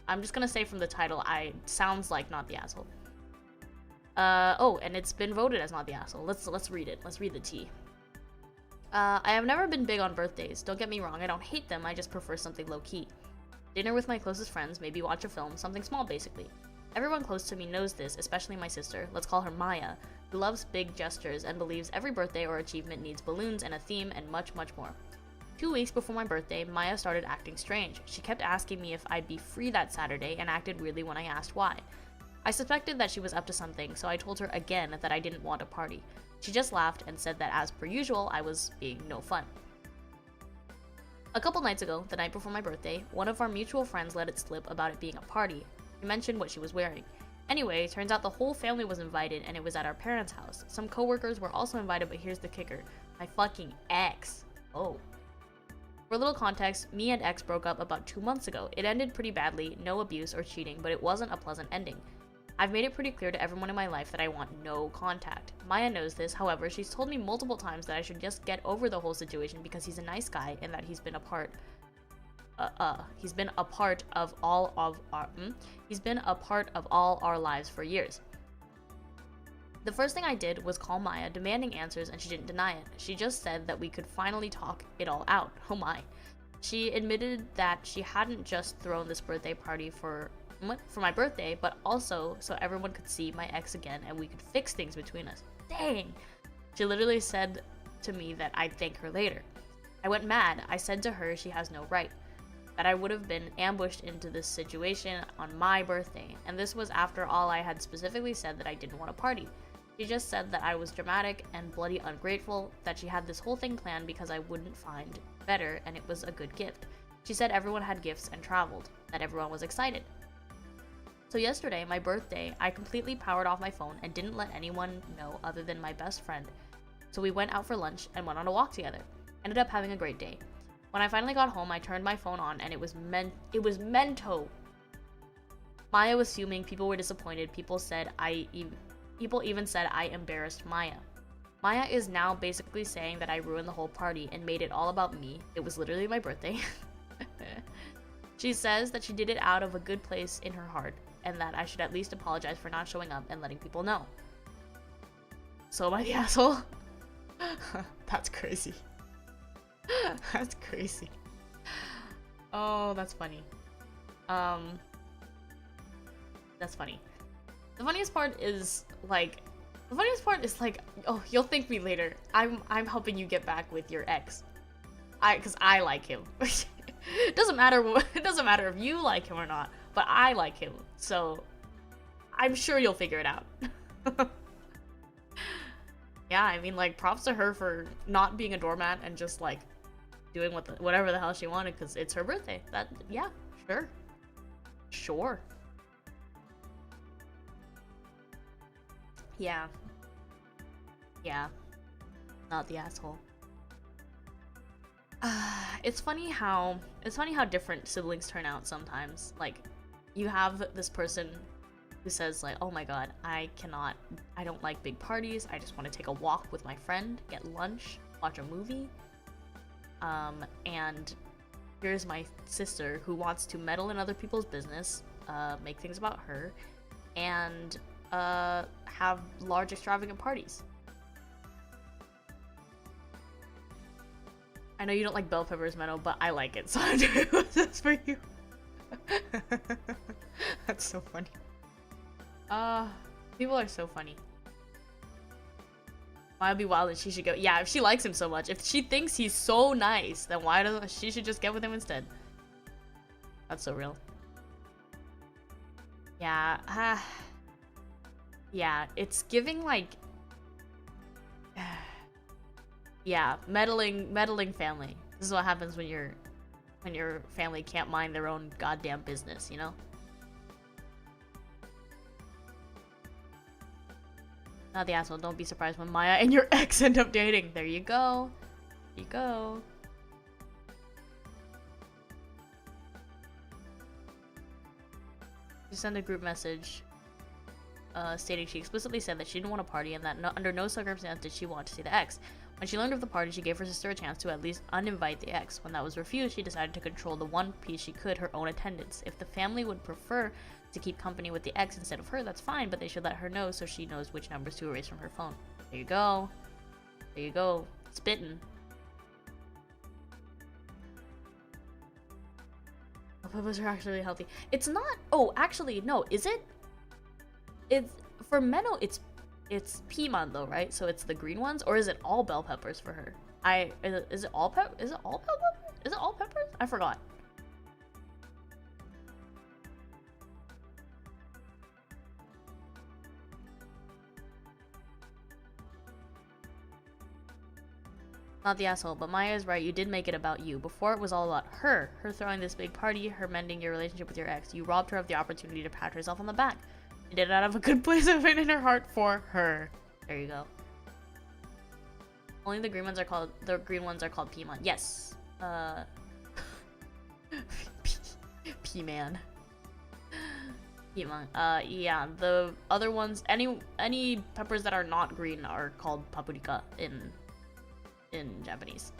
I'm just gonna say from the title, sounds like not the asshole. Oh, and it's been voted as not the asshole. Let's read it. Let's read the tea. I have never been big on birthdays. Don't get me wrong, I don't hate them, I just prefer something low-key. Dinner with my closest friends, maybe watch a film, something small basically. Everyone close to me knows this, especially my sister, let's call her Maya, who loves big gestures and believes every birthday or achievement needs balloons and a theme and much, much more. 2 weeks before my birthday, Maya started acting strange. She kept asking me if I'd be free that Saturday and acted weirdly when I asked why. I suspected that she was up to something, so I told her again that I didn't want a party. She just laughed and said that as per usual, I was being no fun. A couple nights ago, the night before my birthday, one of our mutual friends let it slip about it being a party. She mentioned what she was wearing. Anyway, turns out the whole family was invited and it was at our parents' house. Some coworkers were also invited, but here's the kicker. My fucking ex. Oh. For a little context, me and ex broke up about 2 months ago. It ended pretty badly, no abuse or cheating, but it wasn't a pleasant ending. I've made it pretty clear to everyone in my life that I want no contact. Maya knows this, however, she's told me multiple times that I should just get over the whole situation because he's a nice guy and that he's been a part of all our lives for years. The first thing I did was call Maya, demanding answers, and she didn't deny it. She just said that we could finally talk it all out. Oh my. She admitted that she hadn't just thrown this birthday party for my birthday, but also so everyone could see my ex again and we could fix things between us. Dang! She literally said to me that I'd thank her later. I went mad. I said to her she has no right, that I would have been ambushed into this situation on my birthday, and this was after all I had specifically said that I didn't want a party. She just said that I was dramatic and bloody ungrateful, that she had this whole thing planned because I wouldn't find better and it was a good gift. She said everyone had gifts and traveled, that everyone was excited. So yesterday, my birthday, I completely powered off my phone and didn't let anyone know other than my best friend. So we went out for lunch and went on a walk together. Ended up having a great day. When I finally got home, I turned my phone on and it was Mento. Maya was fuming, people were disappointed, people even said I embarrassed Maya. Maya is now basically saying that I ruined the whole party and made it all about me. It was literally my birthday. She says that she did it out of a good place in her heart, and that I should at least apologize for not showing up and letting people know. So am I the asshole? That's crazy. That's crazy. Oh, that's funny. That's funny. The funniest part is like, oh, you'll thank me later. I'm helping you get back with your ex. Cause I like him. It doesn't matter if you like him or not, but I like him, so I'm sure you'll figure it out. Yeah, I mean, like, props to her for not being a doormat and just like doing whatever the hell she wanted because it's her birthday. Yeah, sure. Yeah, not the asshole. It's funny how different siblings turn out sometimes. Like, you have this person who says like, oh my god, I don't like big parties, I just want to take a walk with my friend, get lunch, watch a movie. And here's my sister who wants to meddle in other people's business, make things about her, and have large extravagant parties. I know you don't like bell peppers, Meno, but I like it, so I'm doing this for you. That's so funny. People are so funny. Why would be wild and she should go? Yeah, if she likes him so much, if she thinks he's so nice, then why doesn't she should just get with him instead? That's so real. Yeah, yeah, it's giving like, yeah, meddling family. This is what happens when your family can't mind their own goddamn business, you know? Not the asshole. Don't be surprised when Maya and your ex end up dating. There you go. There you go. Just send a group message. stating she explicitly said that she didn't want to party and that under no circumstance did she want to see the ex. When she learned of the party, she gave her sister a chance to at least uninvite the ex. When that was refused, she decided to control the one piece she could, her own attendance. If the family would prefer to keep company with the ex instead of her, that's fine, but they should let her know so she knows which numbers to erase from her phone. There you go. There you go. Spittin'. Peppers are actually healthy. It's not. Oh, actually, no. Is it? It's for Meno. It's piman though, right? So it's the green ones, or is it all bell peppers for her? Is it all pep? Is it all bell peppers? Is it all peppers? I forgot. Not the asshole, but Maya is right. You did make it about you. Before it was all about her. Her throwing this big party, her mending your relationship with your ex. You robbed her of the opportunity to pat herself on the back. You did it out of a good place of it in her heart for her. There you go. Only the green ones are called P-man. Yes. P-man. P-man. Yeah, the other ones, any peppers that are not green are called paprika in Japanese.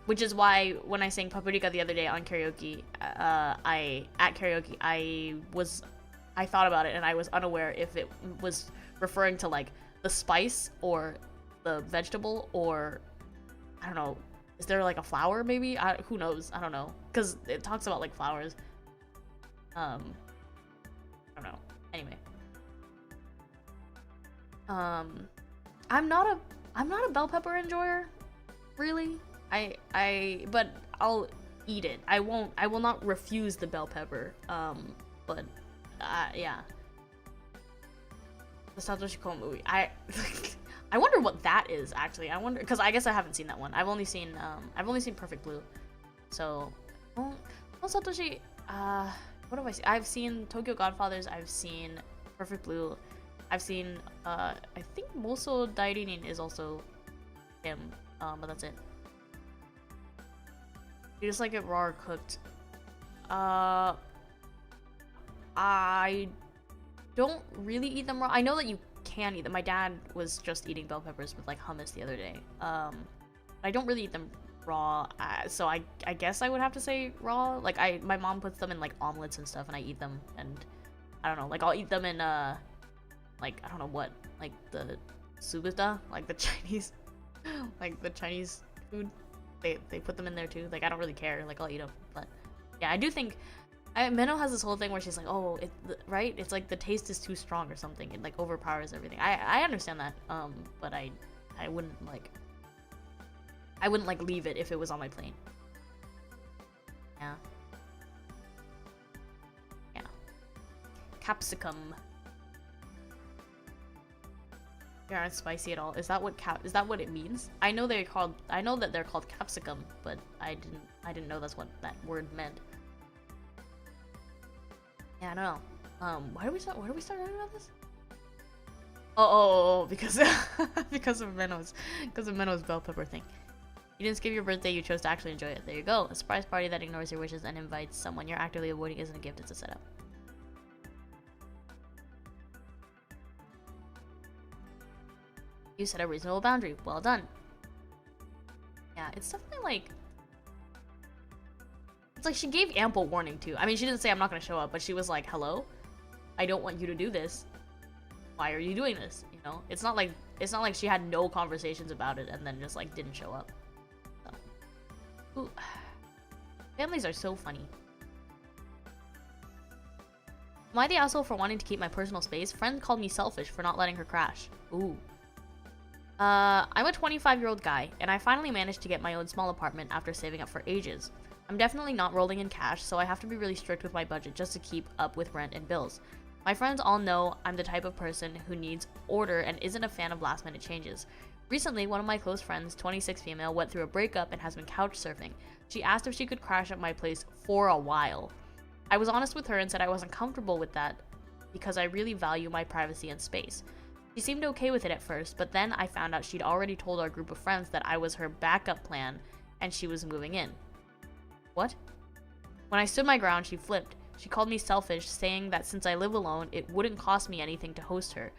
Which is why when I sang paprika the other day on karaoke, I thought about it and I was unaware if it was referring to like the spice or the vegetable, or I don't know, is there like a flower maybe? Who knows? I don't know, because it talks about like flowers. I don't know. Anyway, I'm not a bell pepper enjoyer, really. But I'll eat it. I will not refuse the bell pepper. But yeah. The Satoshi Kon movie. I wonder what that is actually. I wonder, because I guess I haven't seen that one. I've only seen Perfect Blue. So, well Satoshi. What have I seen? I've seen Tokyo Godfathers. I've seen Perfect Blue. I've seen I think Moso Dairinin is also him. But that's it. You just like it raw or cooked? I don't really eat them raw. I know that you can eat them. My dad was just eating bell peppers with like hummus the other day. I don't really eat them raw. So I guess I would have to say raw. Like my mom puts them in like omelets and stuff, and I eat them. And I don't know. Like I'll eat them in like I don't know what, like the subita, like the Chinese, like the Chinese food. They put them in there too. Like I don't really care. Like I'll eat them. But yeah, I do think. Meno has this whole thing where she's like, oh, right? It's like the taste is too strong or something. It like overpowers everything. I understand that. But I wouldn't like leave it if it was on my plate. Yeah. Yeah. Capsicum. They aren't spicy at all. Is that what it means? I know that they're called capsicum, but I didn't know that's what that word meant. Yeah, I don't know. Why do we start talking about this? Oh, because because of Meno's bell pepper thing. You didn't skip your birthday, you chose to actually enjoy it. There you go. A surprise party that ignores your wishes and invites someone you're actively avoiding isn't a gift, it's a setup. You set a reasonable boundary. Well done. Yeah, it's definitely like... It's like she gave ample warning too. I mean, she didn't say I'm not gonna show up, but she was like, hello? I don't want you to do this. Why are you doing this? You know? It's not like she had no conversations about it and then just like didn't show up. So. Ooh. Families are so funny. Am I the asshole for wanting to keep my personal space? Friend called me selfish for not letting her crash. Ooh. I'm a 25-year-old guy, and I finally managed to get my own small apartment after saving up for ages. I'm definitely not rolling in cash, so I have to be really strict with my budget just to keep up with rent and bills. My friends all know I'm the type of person who needs order and isn't a fan of last-minute changes. Recently, one of my close friends, 26 female, went through a breakup and has been couch surfing. She asked if she could crash at my place for a while. I was honest with her and said I wasn't comfortable with that because I really value my privacy and space. She seemed okay with it at first, but then I found out she'd already told our group of friends that I was her backup plan and she was moving in. What? When I stood my ground, she flipped. She called me selfish, saying that since I live alone, it wouldn't cost me anything to host her.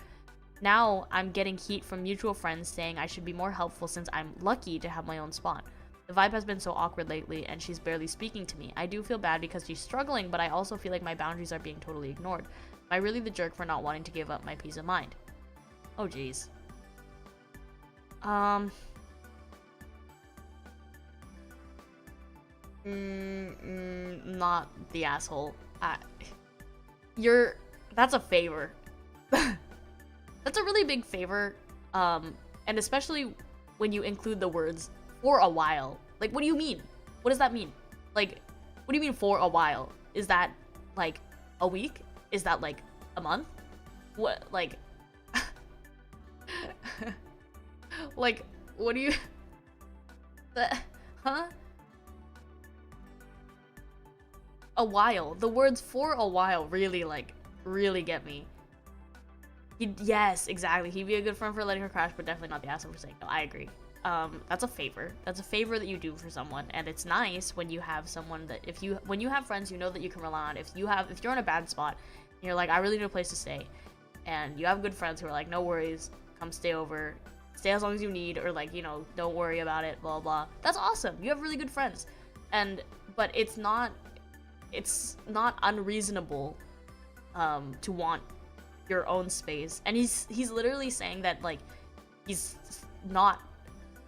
Now I'm getting heat from mutual friends saying I should be more helpful since I'm lucky to have my own spot. The vibe has been so awkward lately, and she's barely speaking to me. I do feel bad because she's struggling, but I also feel like my boundaries are being totally ignored. Am I really the jerk for not wanting to give up my peace of mind? Oh, jeez. Not the asshole. That's a favor. That's a really big favor, and especially when you include the words for a while. Like, what do you mean? What does that mean? Like, what do you mean for a while? Is that like a week? Is that like a month? What, like like, what do you huh? A while. The words for a while really get me. Yes, exactly. He'd be a good friend for letting her crash, but definitely not the asshole for saying no. I agree. That's a favor. That's a favor that you do for someone, and it's nice when you have someone that when you have friends you know that you can rely on. If you're in a bad spot, and you're like, I really need a place to stay, and you have good friends who are like, no worries, come stay over, stay as long as you need, or like, you know, don't worry about it, blah blah. That's awesome. You have really good friends, but it's not unreasonable to want your own space. And he's literally saying that like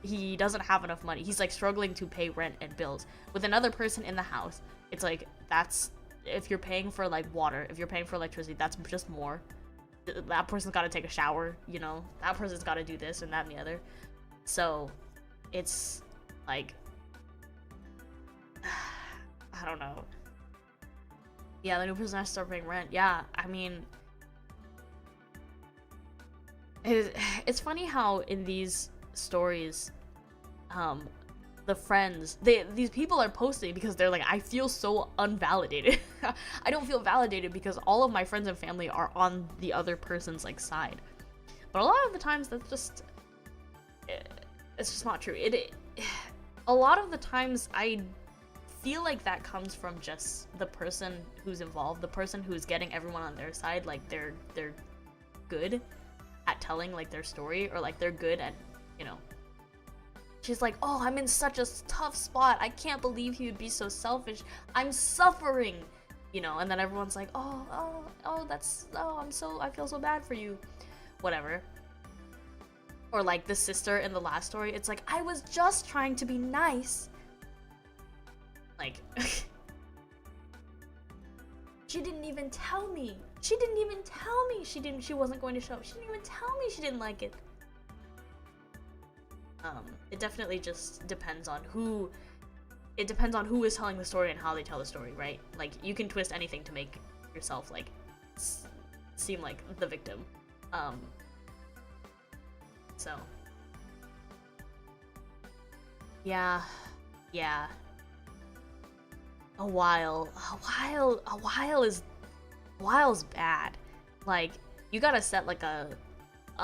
he doesn't have enough money. He's like struggling to pay rent and bills with another person in the house. It's like, that's, if you're paying for like water, if you're paying for electricity, that's just more. That person's got to take a shower, you know, that person's got to do this and that and the other. So it's like, I don't know. Yeah, the new person has to start paying rent. Yeah, I mean, it's funny how in these stories, the friends, these people are posting because they're like, I feel so unvalidated. I don't feel validated because all of my friends and family are on the other person's like side. But a lot of the times that's just, it's just not true. A lot of the times I feel like that comes from just the person who's involved, the person who's getting everyone on their side. Like they're good at telling like their story, or like they're good at, you know, she's like, oh, I'm in such a tough spot, I can't believe he would be so selfish, I'm suffering, you know, and then everyone's like, I feel so bad for you, whatever. Or like the sister in the last story, it's like, I was just trying to be nice. Like, she didn't even tell me. She wasn't going to show up. She didn't even tell me she didn't like it. It definitely just depends on who is telling the story and how they tell the story, right? Like, you can twist anything to make yourself, like, seem like the victim. So. Yeah. A while's bad. Like, you gotta set like a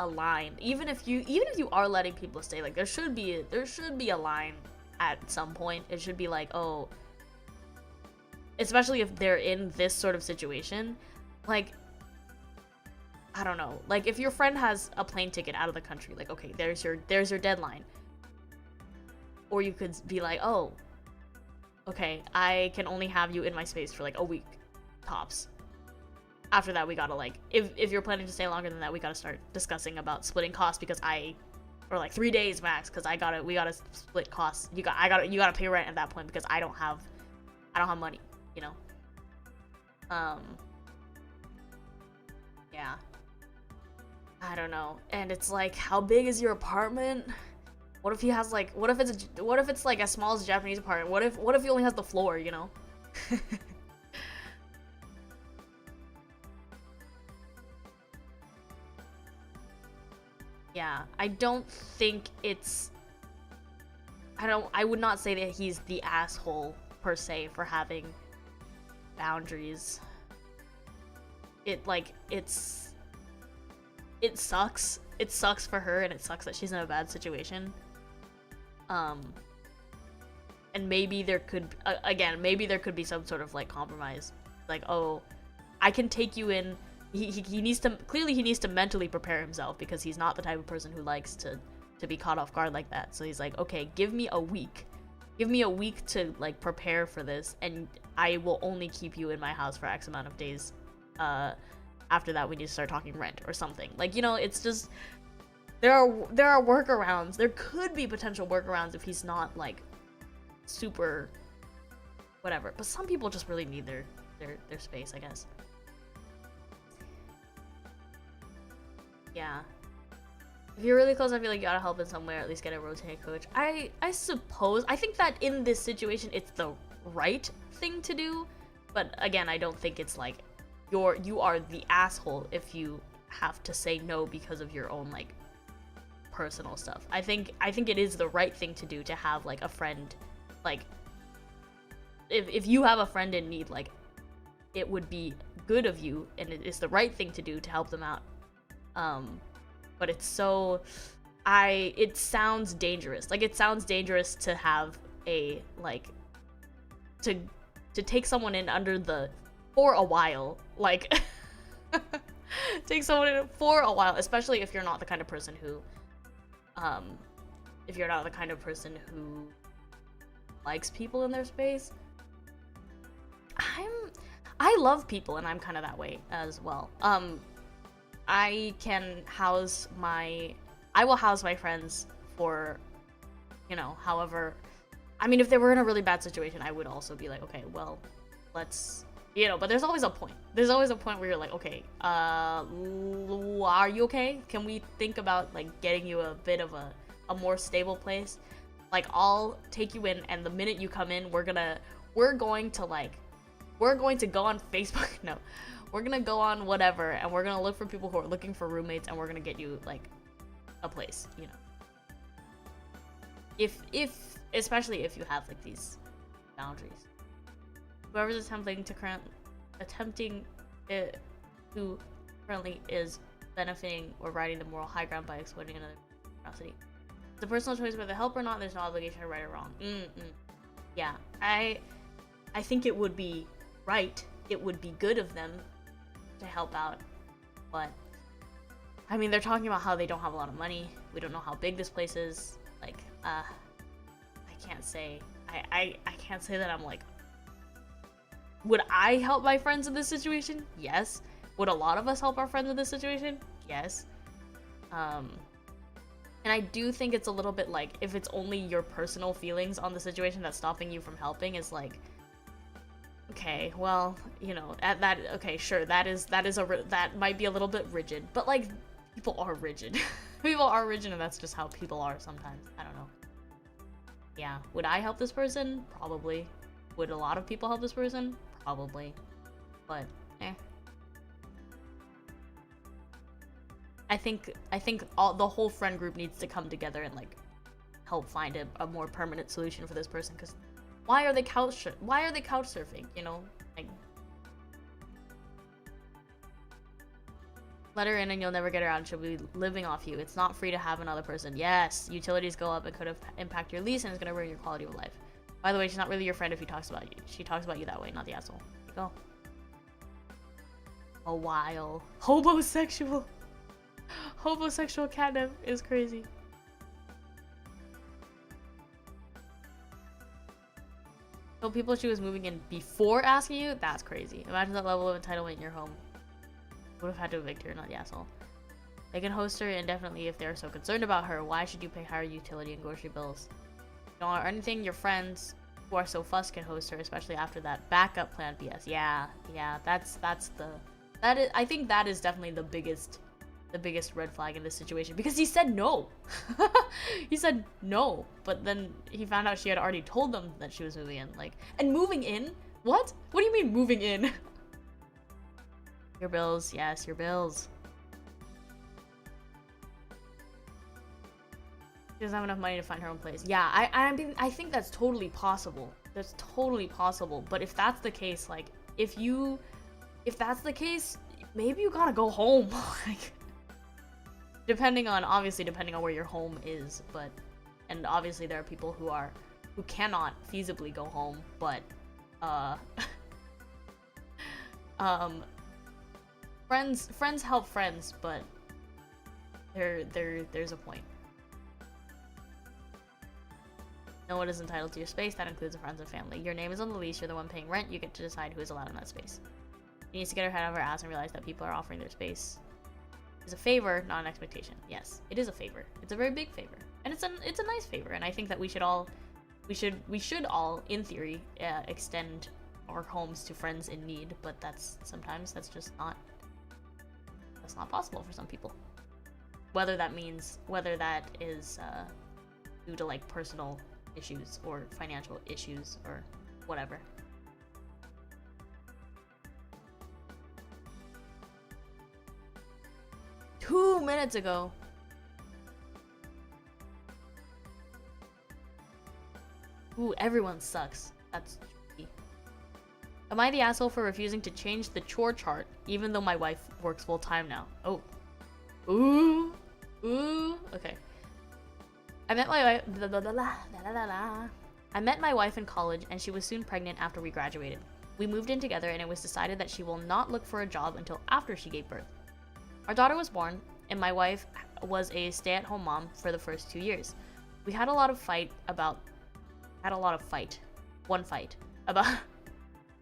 line. Even if you are letting people stay, like there should be a line at some point. It should be like, oh, especially if they're in this sort of situation, like, I don't know, like if your friend has a plane ticket out of the country, like, okay, there's your deadline. Or you could be like, oh, okay, I can only have you in my space for like a week tops. After that, we gotta, like, if you're planning to stay longer than that, we gotta start discussing about splitting costs, because or like 3 days max, because we gotta split costs. You gotta pay rent at that point, because I don't have money, you know. Yeah, I don't know. And it's like, how big is your apartment? What if he has like, what if it's like as small as a Japanese apartment? What if he only has the floor, you know? Yeah, I would not say that he's the asshole per se for having boundaries. It sucks. It sucks for her, and it sucks that she's in a bad situation. And maybe there could be some sort of like compromise Like, oh, I can take you in. He needs to, clearly he needs to mentally prepare himself because he's not the type of person who likes to be caught off guard like that. So he's like, okay, give me a week. Give me a week to like prepare for this, and I will only keep you in my house for X amount of days. After that, we need to start talking rent or something. Like, you know, it's just there are workarounds. There could be potential workarounds if he's not like super whatever. But some people just really need their space, I guess. Yeah. If you're really close, I feel like you gotta help in some way, or at least get a rotating coach. I suppose. I think that in this situation, it's the right thing to do. But again, I don't think it's like you are the asshole if you have to say no because of your own like personal stuff. I think it is the right thing to do to have like a friend, like if you have a friend in need, like it would be good of you, and it is the right thing to do to help them out. But it's so, it sounds dangerous. Like, it sounds dangerous to have a, like, to take someone in under the, for a while, like, take someone in for a while, especially if you're not the kind of person who, likes people in their space. I love people, and I'm kind of that way as well. I will house my friends for, you know, however, I mean, if they were in a really bad situation, I would also be like, okay, well, let's, you know, but there's always a point. There's always a point where you're like, okay, are you okay? Can we think about, like, getting you a bit of a more stable place? Like, I'll take you in, and the minute you come in, we're going to go on Facebook, no. We're gonna go on whatever, and we're gonna look for people who are looking for roommates, and we're gonna get you, like, a place, you know. Especially if you have, like, these boundaries. Whoever's attempting who currently is benefiting or riding the moral high ground by exploiting another curiosity. It's a personal choice whether to help or not, there's no obligation to right or wrong. Yeah, I think it would be right, it would be good of them to help out, but I mean, they're talking about how they don't have a lot of money. We don't know how big this place is. Like, I can't say I can't say that I'm like, would I help my friends in this situation? Yes. Would a lot of us help our friends in this situation? Yes. And I do think it's a little bit like, if it's only your personal feelings on the situation that's stopping you from helping, is like, okay, well, you know, okay, sure, that might be a little bit rigid, but like, people are rigid. People are rigid, and that's just how people are sometimes. I don't know. Yeah, would I help this person? Probably. Would a lot of people help this person? Probably. But, I think the whole friend group needs to come together and like help find a more permanent solution for this person, because why are they couch surfing, you know? Like, let her in and you'll never get her out, and she'll be living off you. It's not free to have another person. Yes, utilities go up and could impact your lease, and it's gonna ruin your quality of life. By the way, she's not really your friend if he talks about you. She talks about you that way, not the asshole. There you go. A while. Homosexual catnip is crazy. So people she was moving in before asking you? That's crazy. Imagine that level of entitlement in your home. Would have had to evict her, not the asshole. They can host her indefinitely if they're so concerned about her. Why should you pay higher utility and grocery bills? Don't want anything. Your friends who are so fussed can host her, especially after that backup plan BS. Yeah, I think that is definitely the biggest red flag in this situation, because he said no. He said no, but then he found out she had already told them that she was moving in. Like, and moving in? What? What do you mean moving in? Your bills, yes, your bills. She doesn't have enough money to find her own place. Yeah, I mean, I think that's totally possible. That's totally possible. But if that's the case, like, if that's the case, maybe you gotta go home. Like, depending on where your home is, but, and obviously there are people who cannot feasibly go home, but, Um, friends help friends, but there's a point. No one is entitled to your space. That includes the friends and family. Your name is on the lease. You're the one paying rent. You get to decide who is allowed in that space. She needs to get her head out of her ass and realize that people are offering their space is a favor, not an expectation. Yes, it is a favor. It's a very big favor, and it's a nice favor. And I think that we should all, in theory, extend our homes to friends in need. But sometimes that's not possible for some people. Whether that is due to like personal issues or financial issues or whatever. Two minutes ago. Ooh, everyone sucks. That's tricky. Am I the asshole for refusing to change the chore chart even though my wife works full time now? Oh. Ooh. Ooh. Okay. I met my wife in college and she was soon pregnant after we graduated. We moved in together and it was decided that she will not look for a job until after she gave birth. Our daughter was born and my wife was a stay-at-home mom for the first 2 years. We had one fight about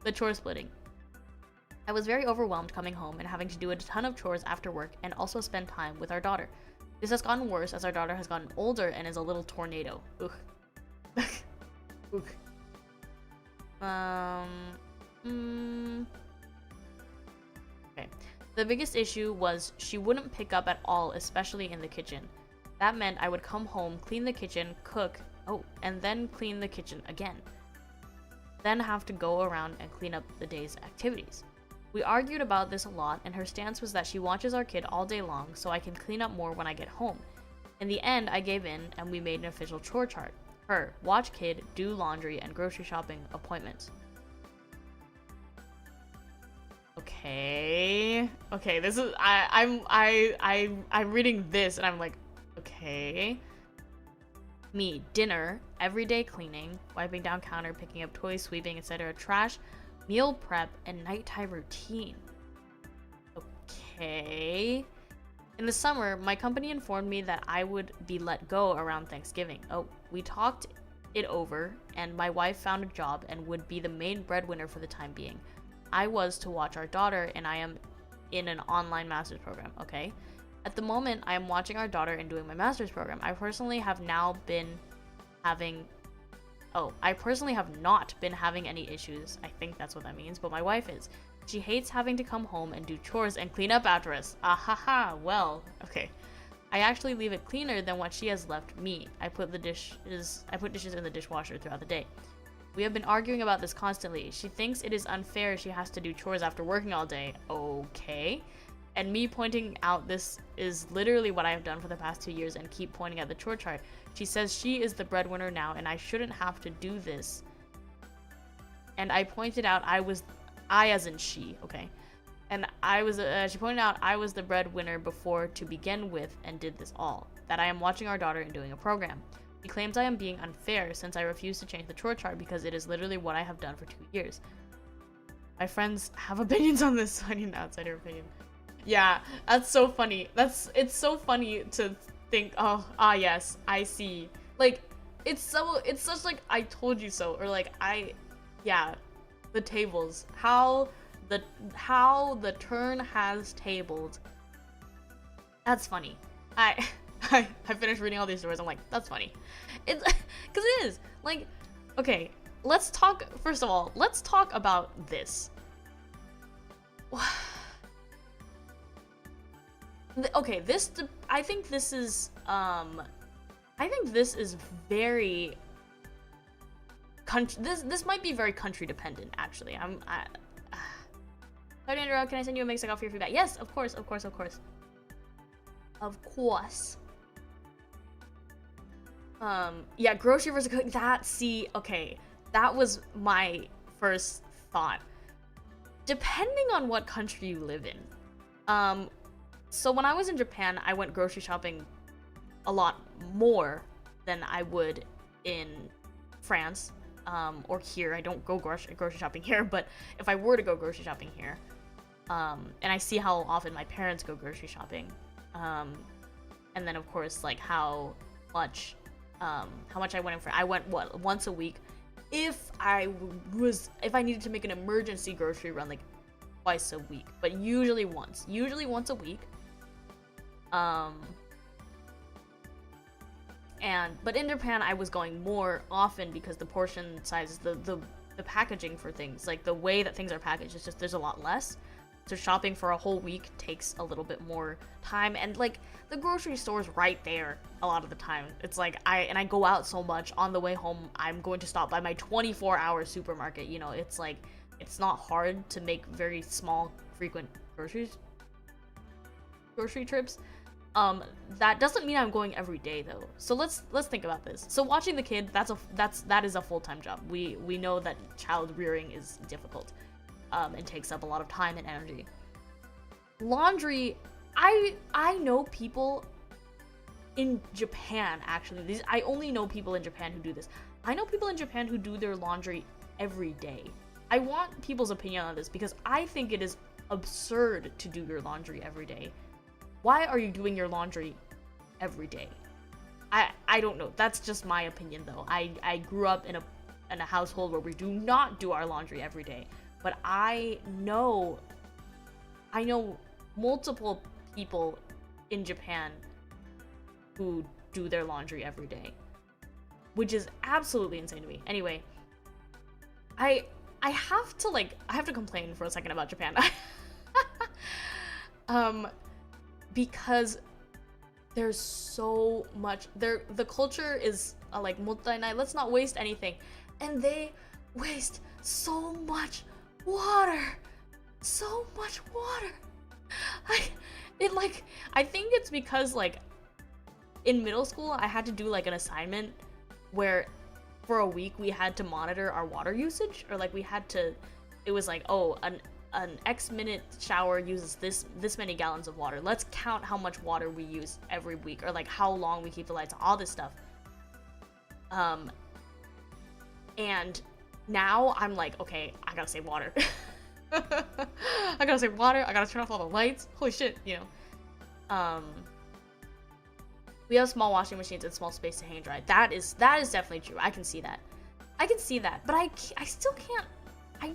the chore splitting. I was very overwhelmed coming home and having to do a ton of chores after work and also spend time with our daughter. This has gotten worse as our daughter has gotten older and is a little tornado. Ugh. Ugh. Okay. The biggest issue was she wouldn't pick up at all, especially in the kitchen. That meant I would come home, clean the kitchen, cook, and then clean the kitchen again. Then have to go around and clean up the day's activities. We argued about this a lot, and her stance was that she watches our kid all day long, so I can clean up more when I get home. In the end, I gave in, and we made an official chore chart. Her, watch kid, do laundry, and grocery shopping appointments. Okay. Okay, this is I'm reading this and I'm like, okay. Me, dinner, everyday cleaning, wiping down counter, picking up toys, sweeping, etc., trash, meal prep, and nighttime routine. Okay. In the summer, my company informed me that I would be let go around Thanksgiving. Oh, we talked it over, and my wife found a job and would be the main breadwinner for the time being. I was to watch our daughter, and I am in an online master's program, okay? At the moment, I am watching our daughter and doing my master's program. I personally have not been having any issues. I think that's what that means, but my wife is. She hates having to come home and do chores and clean up after us. Ahaha, well, okay. I actually leave it cleaner than what she has left me. I put dishes in the dishwasher throughout the day. We have been arguing about this constantly. She thinks it is unfair she has to do chores after working all day. Okay. And me pointing out this is literally what I have done for the past 2 years and keep pointing at the chore chart. She says she is the breadwinner now and I shouldn't have to do this. And I pointed out I as in she, okay? And she pointed out I was the breadwinner before to begin with and did this all. That I am watching our daughter and doing a program. She claims I am being unfair since I refuse to change the chore chart because it is literally what I have done for 2 years. My friends have opinions on this, so I need an outsider opinion. Yeah, that's so funny. It's so funny to think, yes, I see. Like, it's such like, I told you so, or like, the tables. How the turn has tabled. That's funny. I finished reading all these stories. I'm like, that's funny. It's because it is like, okay. Let's talk. First of all, let's talk about this. Okay, I think this is very this might be very country dependent, actually. Sorry to interrupt, can I send you a mix? I got for your feedback. Yes, of course. Yeah, grocery versus cooking. That was my first thought. Depending on what country you live in. So when I was in Japan, I went grocery shopping a lot more than I would in France, or here. I don't go grocery shopping here, but if I were to go grocery shopping here, And I see how often my parents go grocery shopping. And then of course like how much I went in for. I went once a week. If I needed to make an emergency grocery run, like twice a week, but usually once a week. But in Japan I was going more often because the portion sizes, the packaging for things, like the way that things are packaged, is just there's a lot less. So shopping for a whole week takes a little bit more time, and like the grocery store's right there a lot of the time. It's like I go out so much. On the way home I'm going to stop by my 24-hour supermarket. You know, it's like it's not hard to make very small frequent grocery trips. That doesn't mean I'm going every day though. So let's think about this. So watching the kid, that is a full-time job. We know that child rearing is difficult. And takes up a lot of time and energy. Laundry, I know people in Japan, actually. I only know people in Japan who do this. I know people in Japan who do their laundry every day. I want people's opinion on this because I think it is absurd to do your laundry every day. Why are you doing your laundry every day? I don't know. That's just my opinion though. I grew up in a household where we do not do our laundry every day. But I know multiple people in Japan who do their laundry every day, which is absolutely insane to me. Anyway, I have to complain for a second about Japan. Because there's so much the culture is like mottainai, let's not waste anything, and they waste so much water. I think it's because like in middle school I had to do like an assignment where for a week we had to monitor our water usage, or like it was like, oh, an X minute shower uses this many gallons of water. Let's count how much water we use every week, or like how long we keep the lights on, all this stuff. And now I'm like, okay, I gotta save water. I gotta save water. I gotta turn off all the lights. Holy shit, you know. We have small washing machines and small space to hang dry. That is definitely true. I can see that. But I still can't. I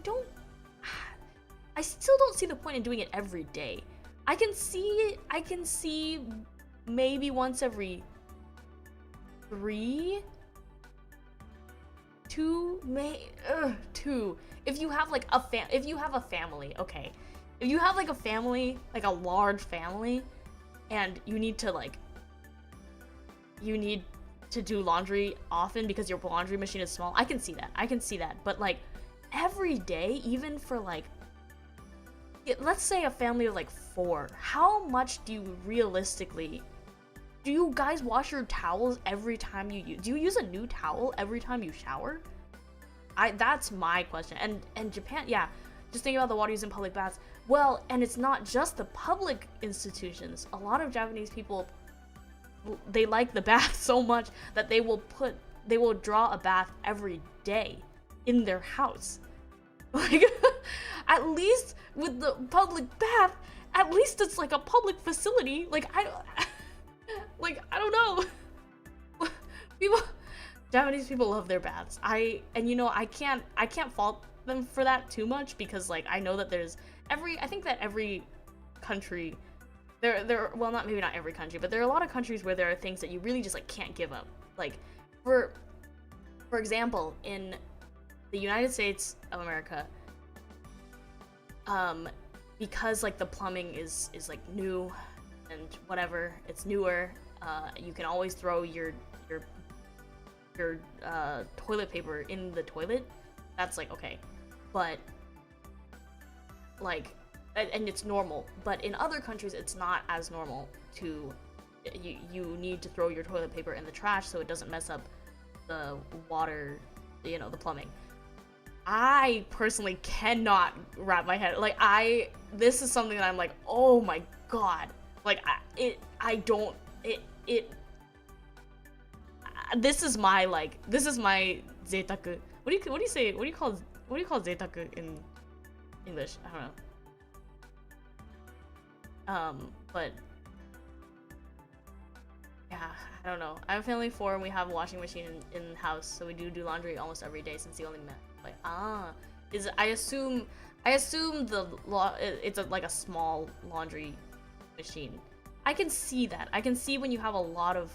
still don't see the point in doing it every day. I can see maybe once every 2. If you have like a family, okay. If you have like a family, like a large family, and you need to do laundry often because your laundry machine is small, I can see that. But like every day, even for like, let's say a family of like 4, how much do you guys wash your towels every time do you use a new towel every time you shower? That's my question. And Japan, yeah, just thinking about the water used in public baths. Well, and it's not just the public institutions. A lot of Japanese people, they like the bath so much that they will draw a bath every day in their house. Like, at least with the public bath, at least it's like a public facility. Like, I don't know. Japanese people love their baths. I can't fault them for that too much, because like I know that I think that every country, well, maybe not every country, but there are a lot of countries where there are things that you really just like can't give up. Like for example, in the United States of America, because like the plumbing is like new and whatever, it's newer, you can always throw your toilet paper in the toilet. That's like okay, but like, and it's normal. But in other countries it's not as normal to, you need to throw your toilet paper in the trash so it doesn't mess up the water, the plumbing. I personally cannot wrap my head, like this is something that I'm like, oh my god, like this is my zeitaku. What do you call zeitaku in English? I don't know. But yeah, I don't know. I'm a family of 4 and we have a washing machine in the house, so we do laundry almost every day since the only man. Like, is I assume it's like a small laundry machine. I can see that. I can see when you have a lot of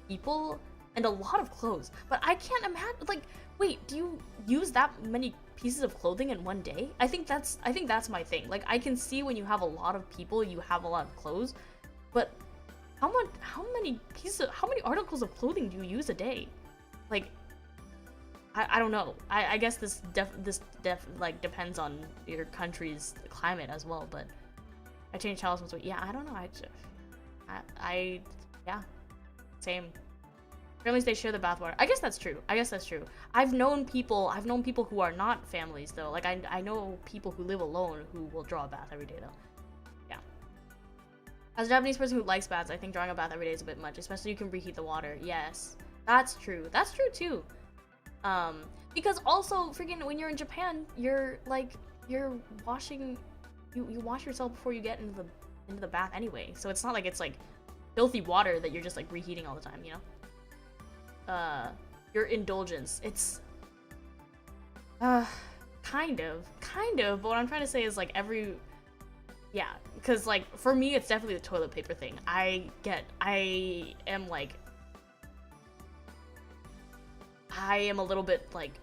people and a lot of clothes, but I can't imagine. Like, wait, do you use that many pieces of clothing in one day? I think that's my thing. Like, I can see when you have a lot of people, you have a lot of clothes, but how many articles of clothing do you use a day? Like, I don't know. I guess this like depends on your country's climate as well. But I changed towels once a week. Yeah, I don't know. Yeah, same. Families, they share the bathwater. I guess that's true. I've known people who are not families though. Like I know people who live alone who will draw a bath every day though. Yeah. As a Japanese person who likes baths, I think drawing a bath every day is a bit much. Especially you can reheat the water. Yes, that's true. That's true too. Because also freaking when you're in Japan, you're washing, you wash yourself before you get into the bath anyway. So it's not like it's like filthy water that you're just like reheating all the time, you know? Your indulgence, it's kind of, but what I'm trying to say is like yeah, because like for me it's definitely the toilet paper thing. I am a little bit like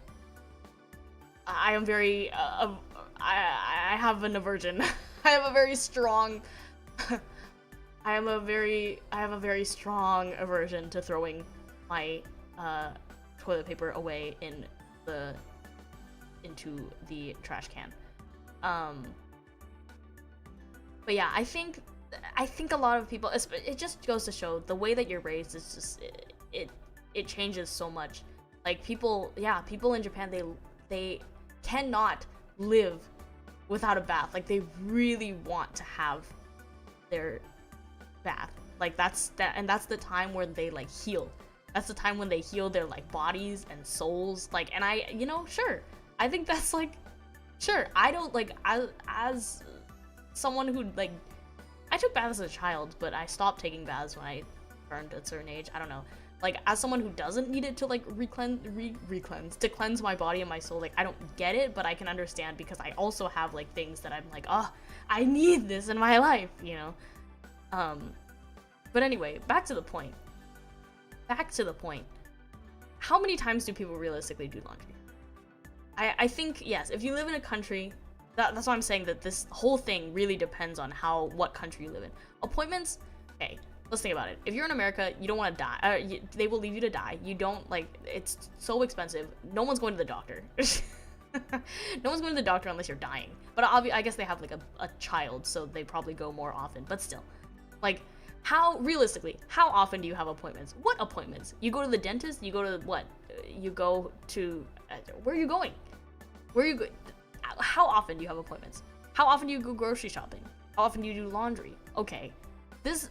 I am very I have an aversion. I have a very strong I have a very strong aversion to throwing my toilet paper away into the trash can. But yeah, I think a lot of people, it just goes to show the way that you're raised is just it changes so much. Like people in Japan, they cannot live without a bath. Like they really want to have their bath. Like that's the time where they like heal. That's the time when they heal their like bodies and souls. Like, and I, you know, sure, I think that's like, sure. I don't like as someone who like, I took baths as a child, but I stopped taking baths when I turned a certain age. I don't know. Like, as someone who doesn't need it to, like, to cleanse my body and my soul, like, I don't get it, but I can understand because I also have, like, things that I'm like, oh, I need this in my life, you know? But anyway, back to the point. How many times do people realistically do laundry? I think, yes, if you live in a country, that's why I'm saying that this whole thing really depends on what country you live in. Appointments, okay. Let's think about it. If you're in America, you don't want to die. They will leave you to die. You don't, like, it's so expensive. No one's going to the doctor. No one's going to the doctor unless you're dying. But I guess they have, like, a child, so they probably go more often. But still. Like, realistically, how often do you have appointments? What appointments? You go to the dentist? You go to what? You go to, where are you going? How often do you have appointments? How often do you go grocery shopping? How often do you do laundry? Okay. This...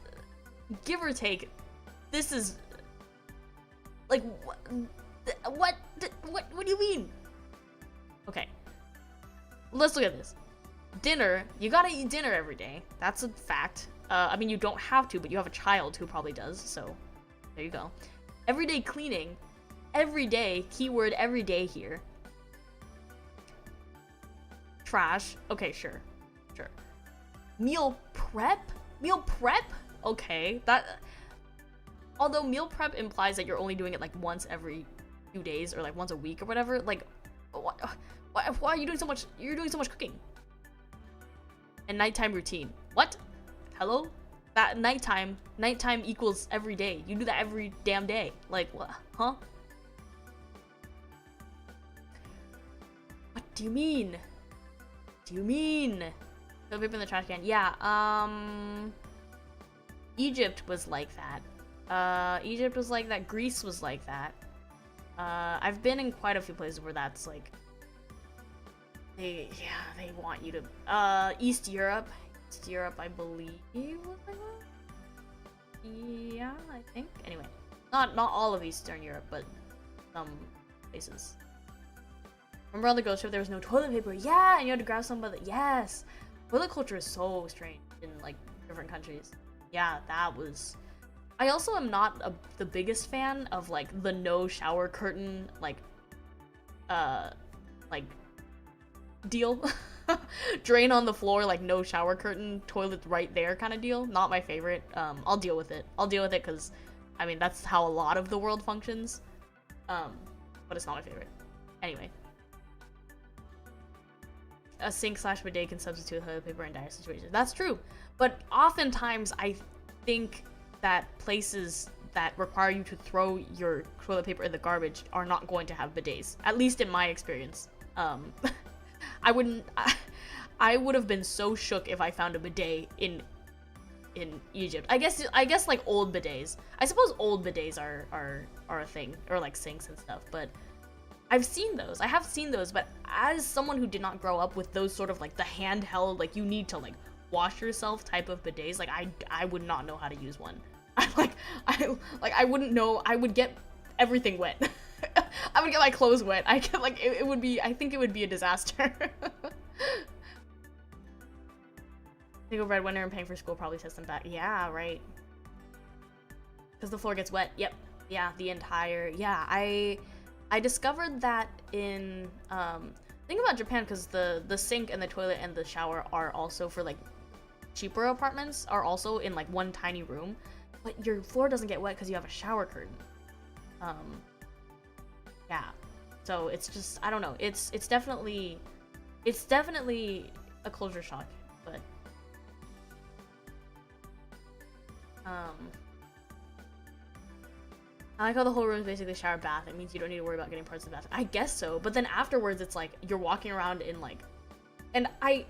give or take, this is like what do you mean? Okay, let's look at this. Dinner, you gotta eat dinner every day. That's a fact. I mean, you don't have to, but you have a child who probably does, so there you go. Everyday cleaning, every day, keyword every day here. Trash, okay, sure. Meal prep? Okay, that, although meal prep implies that you're only doing it like once every few days or like once a week or whatever, like why are you doing so much? You're doing so much cooking. And nighttime routine. What? Hello? That nighttime equals every day. You do that every damn day. Like what? Huh? What do you mean? Put paper in the trash can. Yeah, Egypt was like that. Greece was like that. I've been in quite a few places where that's like, they want you to, East Europe, I believe was like that. Yeah, I think. Anyway, not all of Eastern Europe, but some places. Remember on the ghost ship there was no toilet paper? Yeah, and you had to grab some, but yes. toilet culture is so strange in like different countries. Yeah, that was. I also am not the biggest fan of like the no shower curtain like deal. Drain on the floor, like no shower curtain, toilet right there kind of deal. Not my favorite. I'll deal with it. I'll deal with it because, I mean, that's how a lot of the world functions. But it's not my favorite. Anyway. A sink/bidet can substitute toilet paper in dire situations. That's true. But oftentimes I think that places that require you to throw your toilet paper in the garbage are not going to have bidets. At least in my experience. I would have been so shook if I found a bidet in Egypt. I guess like old bidets. I suppose old bidets are a thing, or like sinks and stuff, but I've seen those. I have seen those, but as someone who did not grow up with those sort of like the handheld, like you need to like wash yourself type of bidets, like I would not know how to use one. I wouldn't know. I would get everything wet. I would get my clothes wet. I get like it would be. I think it would be a disaster. Single breadwinner and paying for school probably sets them back. Yeah, right. Because the floor gets wet. Yep. Yeah, the entire. Yeah, I discovered that in think about Japan, because the sink and the toilet and the shower are also for like cheaper apartments, are also in like one tiny room, but your floor doesn't get wet because you have a shower curtain. Yeah, so it's just, I don't know, it's definitely a culture shock, but I like how the whole room is basically shower bath. It means you don't need to worry about getting parts of the bath. I guess so, but then afterwards it's like you're walking around in like, and I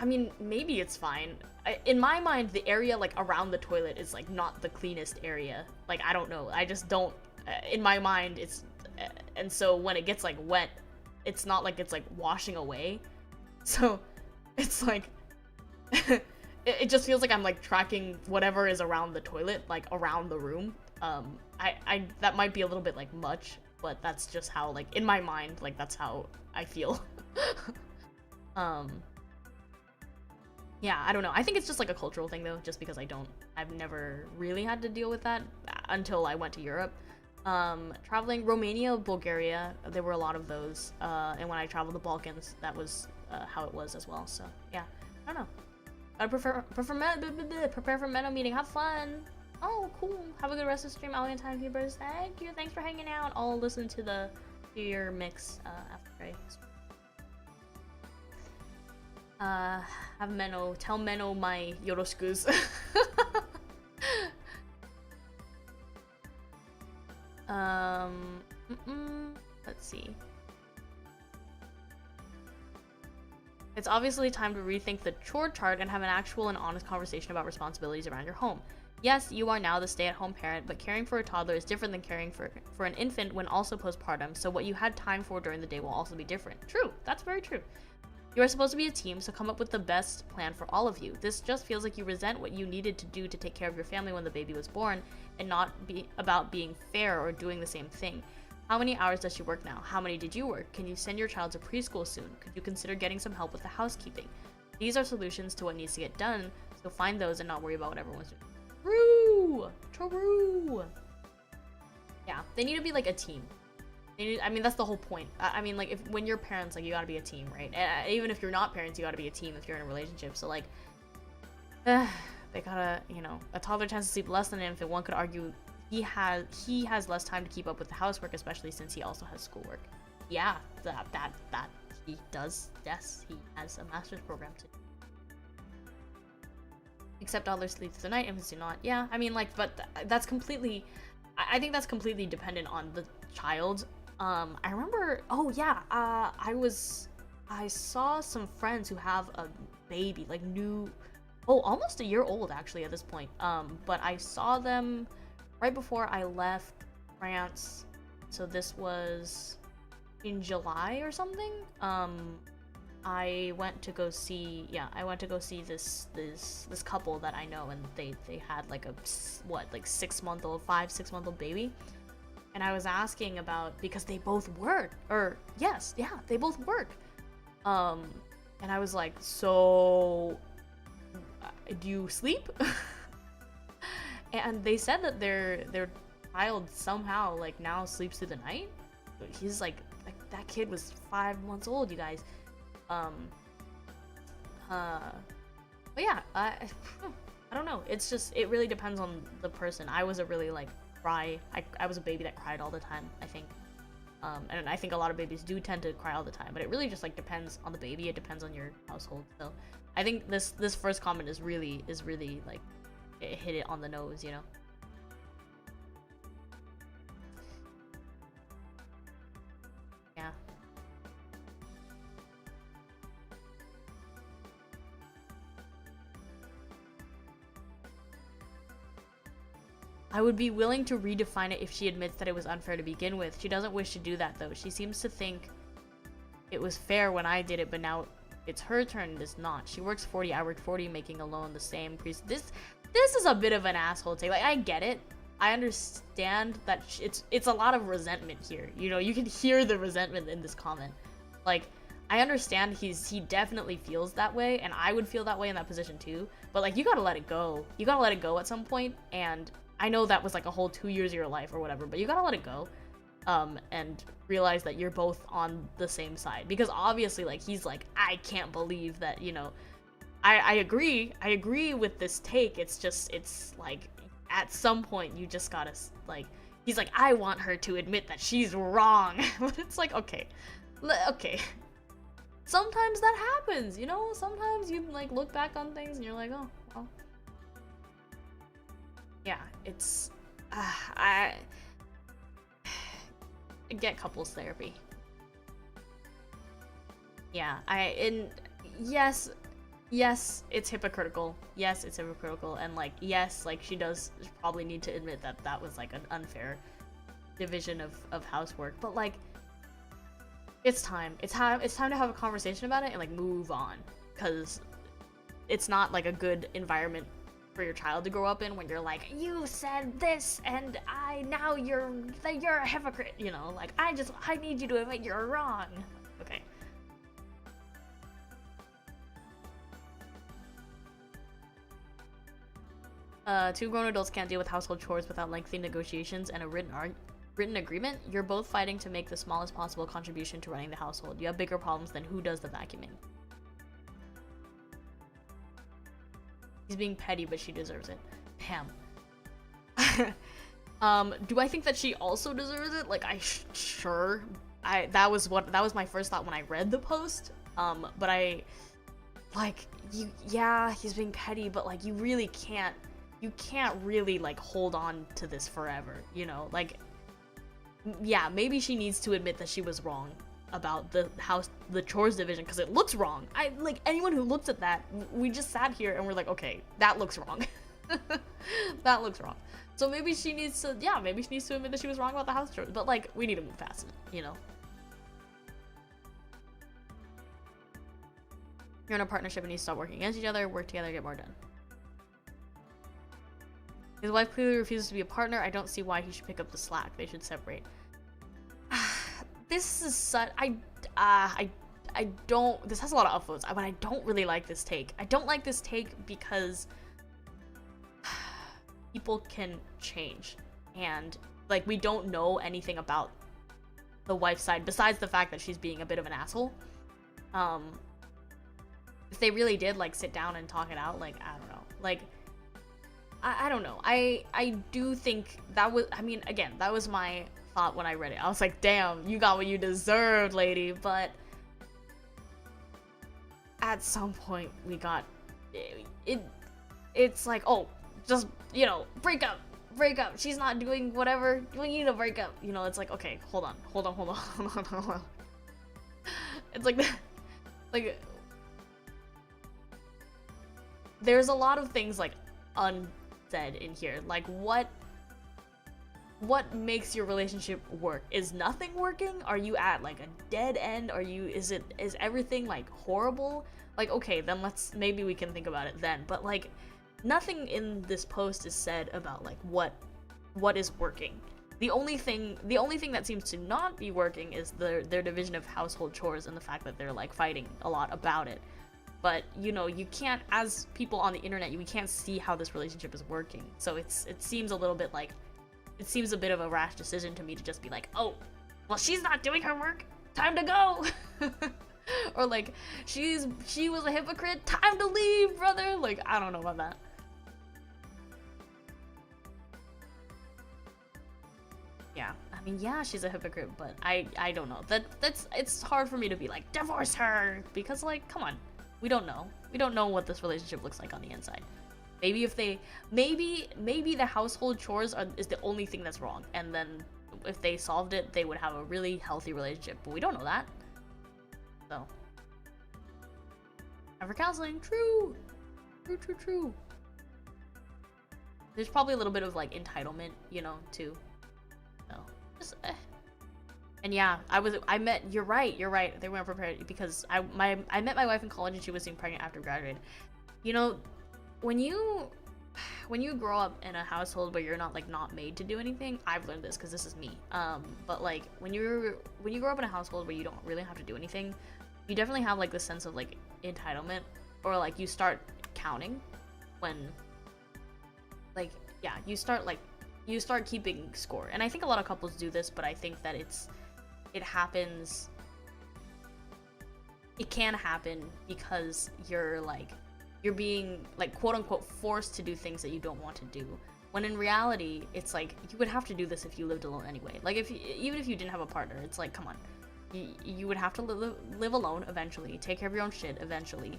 mean, maybe it's fine. In my mind, the area like around the toilet is like not the cleanest area. Like, I don't know. I just don't, in my mind, it's, and so when it gets like wet, it's not like it's like washing away. So it's like, it just feels like I'm like tracking whatever is around the toilet, like around the room. That might be a little bit like much, but that's just how, like, in my mind, like that's how I feel. Yeah, I don't know. I think it's just like a cultural thing though, just because I've never really had to deal with that until I went to Europe. Traveling Romania, Bulgaria, there were a lot of those. And when I traveled the Balkans, that was how it was as well. So yeah, I don't know. I prepare for Meno meeting. Have fun. Oh, cool. Have a good rest of the stream. Time, viewers. Thank you. Thanks for hanging out. I'll listen to your mix after I have Meno. Tell Meno my yoroshikus. Let's see. It's obviously time to rethink the chore chart and have an actual and honest conversation about responsibilities around your home. Yes, you are now the stay-at-home parent, but caring for a toddler is different than caring for an infant when also postpartum, so what you had time for during the day will also be different. True, that's very true. You are supposed to be a team, so come up with the best plan for all of you. This just feels like you resent what you needed to do to take care of your family when the baby was born, and not be about being fair or doing the same thing. How many hours does she work now? How many did you work? Can you send your child to preschool soon? Could you consider getting some help with the housekeeping? These are solutions to what needs to get done, so find those and not worry about what everyone's doing. True! True! Yeah, they need to be like a team. I mean, that's the whole point. I mean, like, when you're parents, like, you gotta be a team, right? And even if you're not parents, you gotta be a team if you're in a relationship. So, like, they gotta, you know, a toddler tends to sleep less than an infant. One could argue he has less time to keep up with the housework, especially since he also has schoolwork. Yeah, that he does. Yes, he has a master's program to do. Except toddlers sleep through the night, infants do not. Yeah, I mean, like, but that's completely, I think that's completely dependent on the child. I remember, oh yeah, I saw some friends who have a baby, like almost a year old actually at this point. But I saw them right before I left France, so this was in July or something. I went to go see this couple that I know, and they had like a 5-6-month-old baby. And I was asking about, because they both work, they both work. And And I was like, so do you sleep? And they said that their child somehow like now sleeps through the night. He's like that kid was 5 months old, you guys. But yeah, I don't know. It's just, it really depends on the person. I was a really like I was a baby that cried all the time, I think. And I think a lot of babies do tend to cry all the time, but it really just like depends on the baby. It depends on your household. So I think this first comment is really like, it hit it on the nose, you know? Yeah. I would be willing to redefine it if she admits that it was unfair to begin with. She doesn't wish to do that though. She seems to think it was fair when I did it, but now it's her turn and it's not. She works 40, I work 40, making alone the same this is a bit of an asshole take. Like, I get it. I understand that it's a lot of resentment here. You know, you can hear the resentment in this comment. Like, I understand he definitely feels that way, and I would feel that way in that position too. But like, you gotta let it go. You gotta let it go at some point, and I know that was like a whole 2 years of your life or whatever, but you gotta let it go. And realize that you're both on the same side. Because obviously, like, he's like, I can't believe that, you know, I agree with this take. It's just, it's like, at some point, you just gotta, like, he's like, I want her to admit that she's wrong. But it's like, okay. Sometimes that happens, you know? Sometimes you, like, look back on things and you're like, oh, well. Yeah, it's, I get couples therapy. Yeah, yes, it's hypocritical. Yes, it's hypocritical, and like, yes, like, she does probably need to admit that that was like an unfair division of housework. But like, it's time to have a conversation about it and like move on, because it's not like a good environment for your child to grow up in when you're like, you said this and now you're a hypocrite, you know, like, I need you to admit you're wrong. Okay. Two grown adults can't deal with household chores without lengthy negotiations and a written agreement. You're both fighting to make the smallest possible contribution to running the household. You have bigger problems than who does the vacuuming. He's being petty, but she deserves it. Damn. Do I think that she also deserves it? Like, sure. That was my first thought when I read the post. But yeah, he's being petty, but like, you can't really like hold on to this forever, you know? Like, yeah, maybe she needs to admit that she was wrong about the chores division, because it looks wrong. Like, anyone who looks at that, we just sat here and we're like, okay, that looks wrong. That looks wrong. So maybe she needs to, yeah, maybe she needs to admit that she was wrong about the house chores, but like, we need to move past it, you know? You're in a partnership and you stop working against each other, work together, get more done. His wife clearly refuses to be a partner. I don't see why he should pick up the slack. They should separate. This is such, this has a lot of upvotes, but I don't really like this take. I don't like this take because people can change, and like, we don't know anything about the wife's side besides the fact that she's being a bit of an asshole. If they really did like sit down and talk it out, like, I don't know, like, I don't know. I do think that was, I mean, again, that was my thought when I read it. I was like, damn, you got what you deserved, lady. But at some point we got it's like, oh, just, you know, break up. She's not doing whatever, we need to break up, you know. It's like, okay, hold on. It's like there's a lot of things like unsaid in here. Like, what makes your relationship work? Is nothing working? Are you at like a dead end? Is everything like horrible? Like, okay, then maybe we can think about it then. But like, nothing in this post is said about like what is working. The only thing that seems to not be working is their division of household chores and the fact that they're like fighting a lot about it. but you know, you can't, as people on the internet, we can't see how this relationship is working. So it seems a little bit like, it seems a bit of a rash decision to me to just be like, oh, well, she's not doing her work, time to go. Or like, she was a hypocrite, time to leave, brother. Like, I don't know about that. Yeah, I mean, yeah, she's a hypocrite, but I don't know. It's hard for me to be like, divorce her, because like, come on, we don't know what this relationship looks like on the inside. Maybe if they, maybe the household chores is the only thing that's wrong, and then if they solved it, they would have a really healthy relationship, but we don't know that. So, time for counseling. True. There's probably a little bit of like entitlement, you know, too. So, just, and yeah, you're right. They weren't prepared because I met my wife in college and she was being pregnant after graduating. You know, when you grow up in a household where you're not made to do anything, I've learned this because this is me. But like when you grow up in a household where you don't really have to do anything, you definitely have like this sense of like entitlement, or like you start counting when like, yeah, you start keeping score. And I think a lot of couples do this, but I think that it can happen because you're being like quote unquote forced to do things that you don't want to do, when in reality it's like you would have to do this if you lived alone anyway. Like even if you didn't have a partner, it's like, come on, you would have to live alone eventually, take care of your own shit eventually.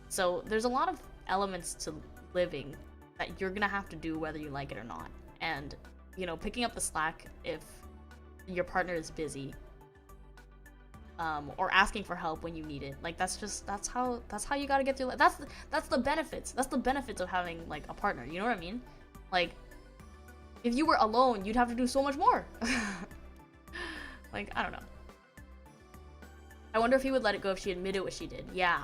So there's a lot of elements to living that you're gonna have to do whether you like it or not. And you know, picking up the slack if your partner is busy, or asking for help when you need it, like that's how you gotta get through life. That's the benefits of having like a partner, you know what I mean? Like if you were alone, you'd have to do so much more. Like, I don't know. I wonder if he would let it go if she admitted what she did. Yeah,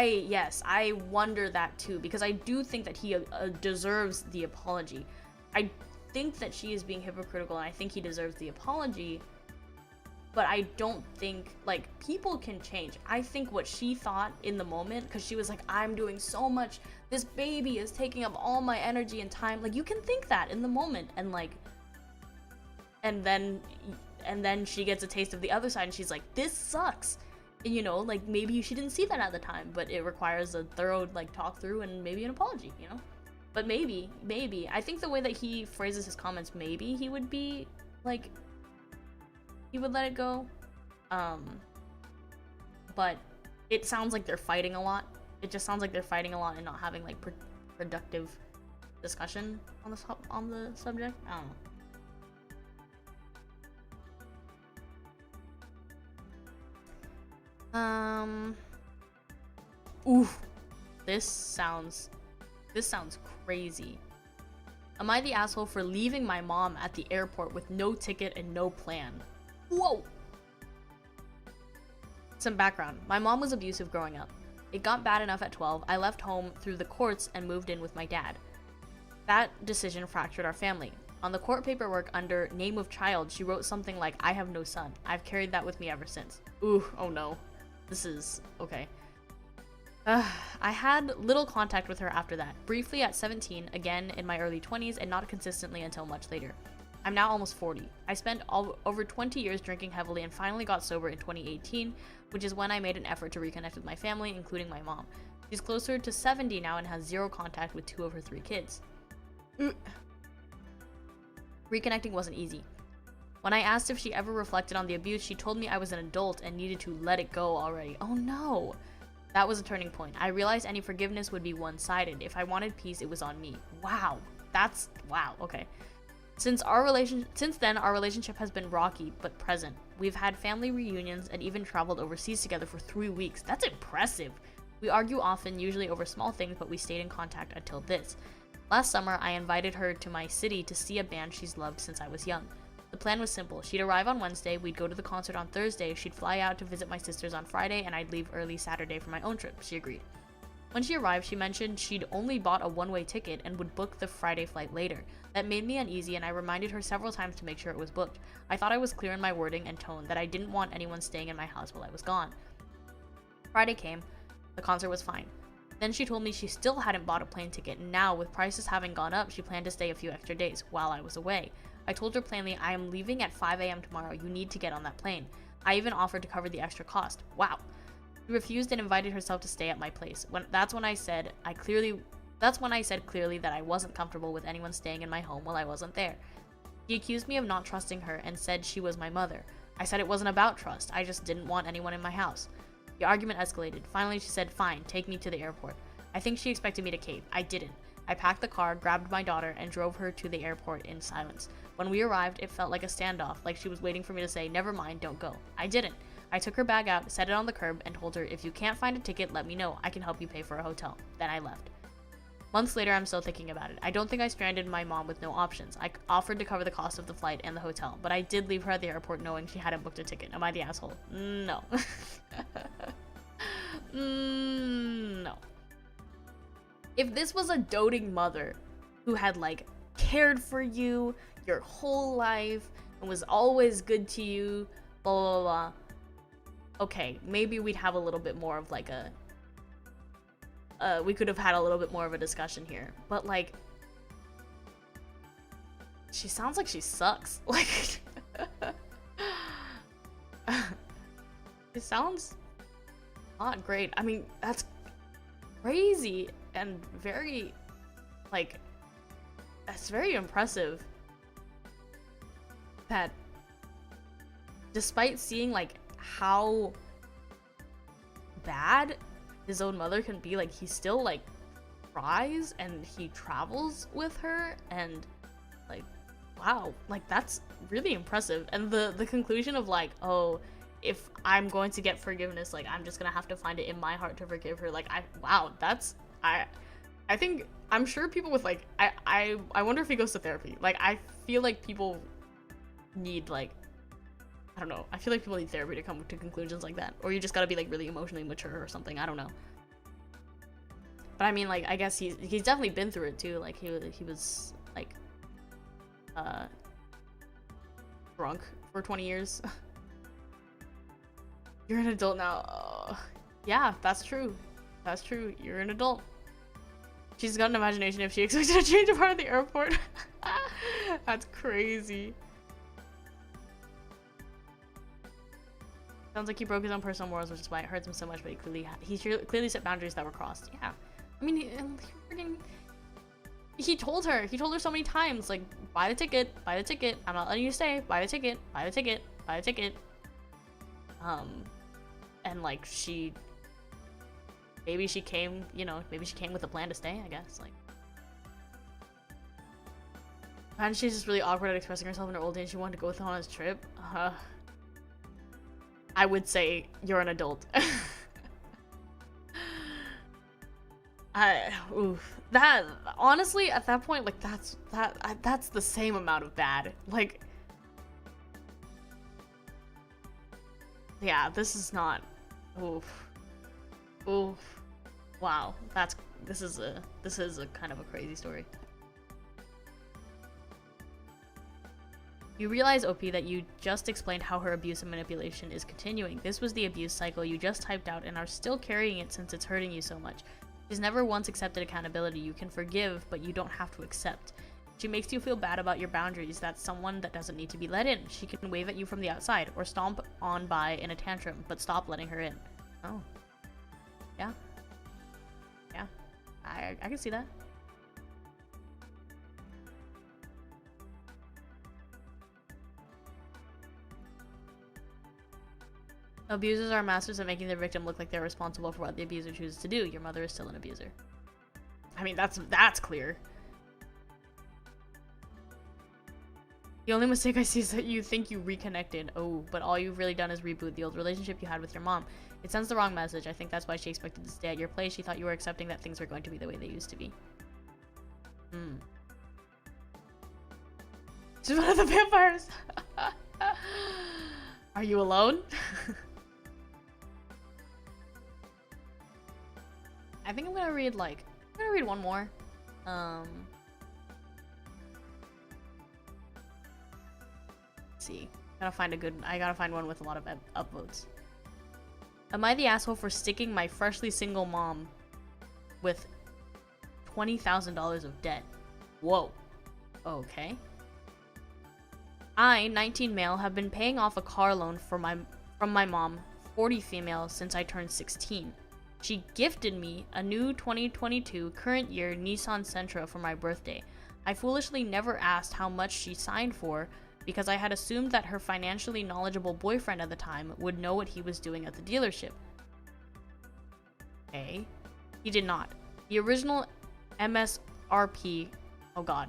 yes, I wonder that too, because I do think that he deserves the apology. I think that she is being hypocritical, and I think he deserves the apology, but I don't think, like, people can change. I think what she thought in the moment, because she was like, I'm doing so much, this baby is taking up all my energy and time, like, you can think that in the moment, and like, and then she gets a taste of the other side and she's like, this sucks. And you know, like, maybe she didn't see that at the time, but it requires a thorough like talk through and maybe an apology, you know? But maybe I think the way that he phrases his comments, maybe he would be like, he would let it go. But it sounds like they're fighting a lot. It just sounds like they're fighting a lot and not having like productive discussion on the subject. I don't know. Oof. This sounds crazy. Am I the asshole for leaving my mom at the airport with no ticket and no plan? Whoa! Some background. My mom was abusive growing up. It got bad enough at 12, I left home through the courts and moved in with my dad. That decision fractured our family. On the court paperwork under name of child, she wrote something like, I have no son. I've carried that with me ever since. Ooh, oh no. This is... okay. I had little contact with her after that. Briefly at 17, again in my early 20s, and not consistently until much later. I'm now almost 40. I spent over 20 years drinking heavily and finally got sober in 2018, which is when I made an effort to reconnect with my family, including my mom. She's closer to 70 now and has zero contact with 2 of her 3 kids. Reconnecting wasn't easy. When I asked if she ever reflected on the abuse, she told me I was an adult and needed to let it go already. Oh no! That was a turning point. I realized any forgiveness would be one-sided. If I wanted peace, it was on me. Wow. Wow, okay. Since then, our relationship has been rocky, but present. We've had family reunions and even traveled overseas together for 3 weeks. That's impressive. We argue often, usually over small things, but we stayed in contact until this. Last summer, I invited her to my city to see a band she's loved since I was young. The plan was simple. She'd arrive on Wednesday, we'd go to the concert on Thursday, she'd fly out to visit my sisters on Friday, and I'd leave early Saturday for my own trip. She agreed. When she arrived, she mentioned she'd only bought a one-way ticket and would book the Friday flight later. That made me uneasy, and I reminded her several times to make sure it was booked. I thought I was clear in my wording and tone that I didn't want anyone staying in my house while I was gone. Friday came. The concert was fine. Then she told me she still hadn't bought a plane ticket, and now, with prices having gone up, she planned to stay a few extra days while I was away. I told her plainly, I am leaving at 5 a.m. tomorrow. You need to get on that plane. I even offered to cover the extra cost. Wow. She refused and invited herself to stay at my place. That's when I said clearly that I wasn't comfortable with anyone staying in my home while I wasn't there. She accused me of not trusting her and said she was my mother. I said it wasn't about trust. I just didn't want anyone in my house. The argument escalated. Finally, she said, fine, take me to the airport. I think she expected me to cave. I didn't. I packed the car, grabbed my daughter, and drove her to the airport in silence. When we arrived, it felt like a standoff, like she was waiting for me to say, never mind, don't go. I didn't. I took her bag out, set it on the curb, and told her, if you can't find a ticket, let me know. I can help you pay for a hotel. Then I left. Months later, I'm still thinking about it. I don't think I stranded my mom with no options. I offered to cover the cost of the flight and the hotel, but I did leave her at the airport knowing she hadn't booked a ticket. Am I the asshole? No. No. If this was a doting mother who had, like, cared for you your whole life and was always good to you, blah, blah, blah, okay, maybe we'd have a little bit more of, like, we could have had a little bit more of a discussion here. But, like, she sounds like she sucks. Like, it sounds not great. I mean, that's crazy and very, like, that's very impressive that despite seeing, like, how bad his own mother can be, like, he still, like, tries and he travels with her, and, like, wow, like, that's really impressive. And the conclusion of, like, oh, if I'm going to get forgiveness, like, I'm just gonna have to find it in my heart to forgive her, like, wow, that's, I think, I'm sure people with, like, I wonder if he goes to therapy. Like, I feel like people need, like, I don't know, I feel like people need therapy to come to conclusions like that, or you just gotta be, like, really emotionally mature or something, I don't know. But I mean, like, I guess he's definitely been through it too. Like, he was like drunk for 20 years. You're an adult now. Yeah, that's true. That's true. You're an adult. She's got an imagination if she expected to change a part of the airport. That's crazy. Sounds like he broke his own personal morals, which is why it hurts him so much, but he clearly set boundaries that were crossed. Yeah. I mean, he told her so many times, like, buy the ticket, I'm not letting you stay, buy the ticket. And, like, maybe she came with a plan to stay, I guess, like. And she's just really awkward at expressing herself in her old age. She wanted to go with him on his trip. I would say you're an adult. That honestly, at that point, like, that's the same amount of bad. Like, yeah, this is not. Oof. Wow, this is a kind of a crazy story. You realize, OP, that you just explained how her abuse and manipulation is continuing. This was the abuse cycle you just typed out and are still carrying it since it's hurting you so much. She's never once accepted accountability. You can forgive, but you don't have to accept. She makes you feel bad about your boundaries. That's someone that doesn't need to be let in. She can wave at you from the outside or stomp on by in a tantrum, but stop letting her in. Oh. Yeah. Yeah. I can see that. Abusers are masters at making their victim look like they're responsible for what the abuser chooses to do. Your mother is still an abuser. I mean, that's clear. The only mistake I see is that you think you reconnected. Oh, but all you've really done is reboot the old relationship you had with your mom. It sends the wrong message. I think that's why she expected to stay at your place. She thought you were accepting that things were going to be the way they used to be. She's one of the vampires. Are you alone? I think I'm gonna read one more. Let's see. I gotta find one with a lot of upvotes. Am I the asshole for sticking my freshly single mom with $20,000 of debt? Whoa. Okay. I, 19 male, have been paying off a car loan from my mom, 40 female, since I turned 16. She gifted me a new 2022 current year Nissan Sentra for my birthday. I foolishly never asked how much she signed for because I had assumed that her financially knowledgeable boyfriend at the time would know what he was doing at the dealership. Okay. He did not. The original MSRP... Oh god.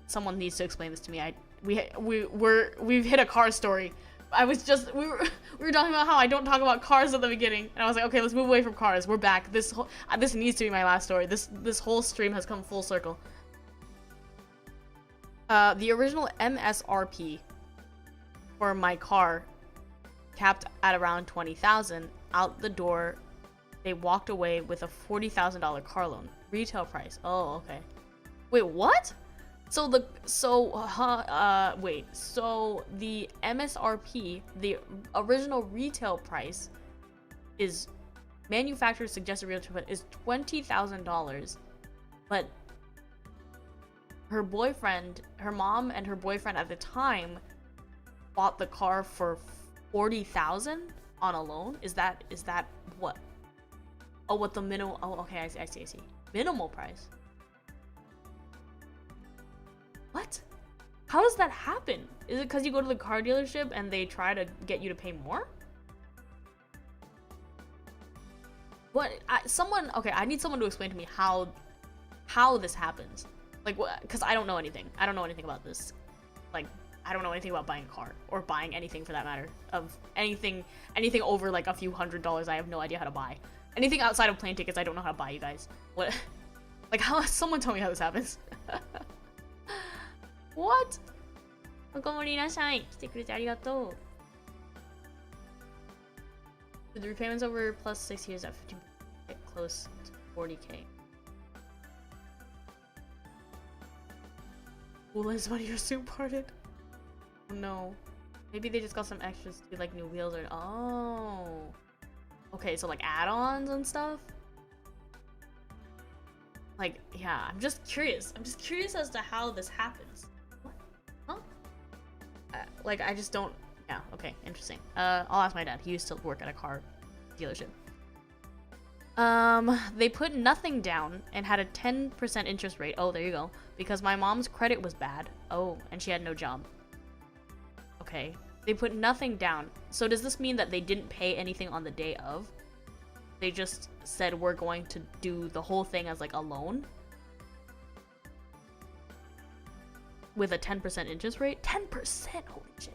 Someone needs to explain this to me. We've hit a car story. We were talking about how I don't talk about cars at the beginning, and I was like, okay, let's move away from cars. We're back. This needs to be my last story. This whole stream has come full circle. The original MSRP for my car capped at around $20,000. Out the door, they walked away with a $40,000 car loan. Retail price. Oh, okay. Wait, what? So the MSRP, the original retail price, is manufacturer suggested retail price is $20,000, but her mom and her boyfriend at the time bought the car for $40,000 on a loan. Is that what? Oh, what the minimal? Oh, okay, I see. Minimal price. What? How does that happen? Is it because you go to the car dealership and they try to get you to pay more? What? Okay, I need someone to explain to me how this happens. Like, what? Because I don't know anything. I don't know anything about this. Like, I don't know anything about buying a car or buying anything for that matter. Of anything over like a few $100s, I have no idea how to buy. Anything outside of plane tickets, I don't know how to buy, you guys. What? Like, how? Someone tell me how this happens. What? おこもりなさい。来てくれてありがとう。The repayments over plus 6 years at 15 get close to 40k. Will his money or soon parted? Oh no. Maybe they just got some extras to like new wheels or oh. Okay, so like add-ons and stuff? Like, yeah, I'm just curious. I'm just curious as to how this happens. What? Huh? Like, I just don't... Yeah, okay, interesting. I'll ask my dad. He used to work at a car dealership. They put nothing down and had a 10% interest rate. Oh, there you go. Because my mom's credit was bad. Oh, and she had no job. Okay. They put nothing down. So does this mean that they didn't pay anything on the day of? They just said we're going to do the whole thing as like a loan? With a 10% interest rate? 10%? Holy shit.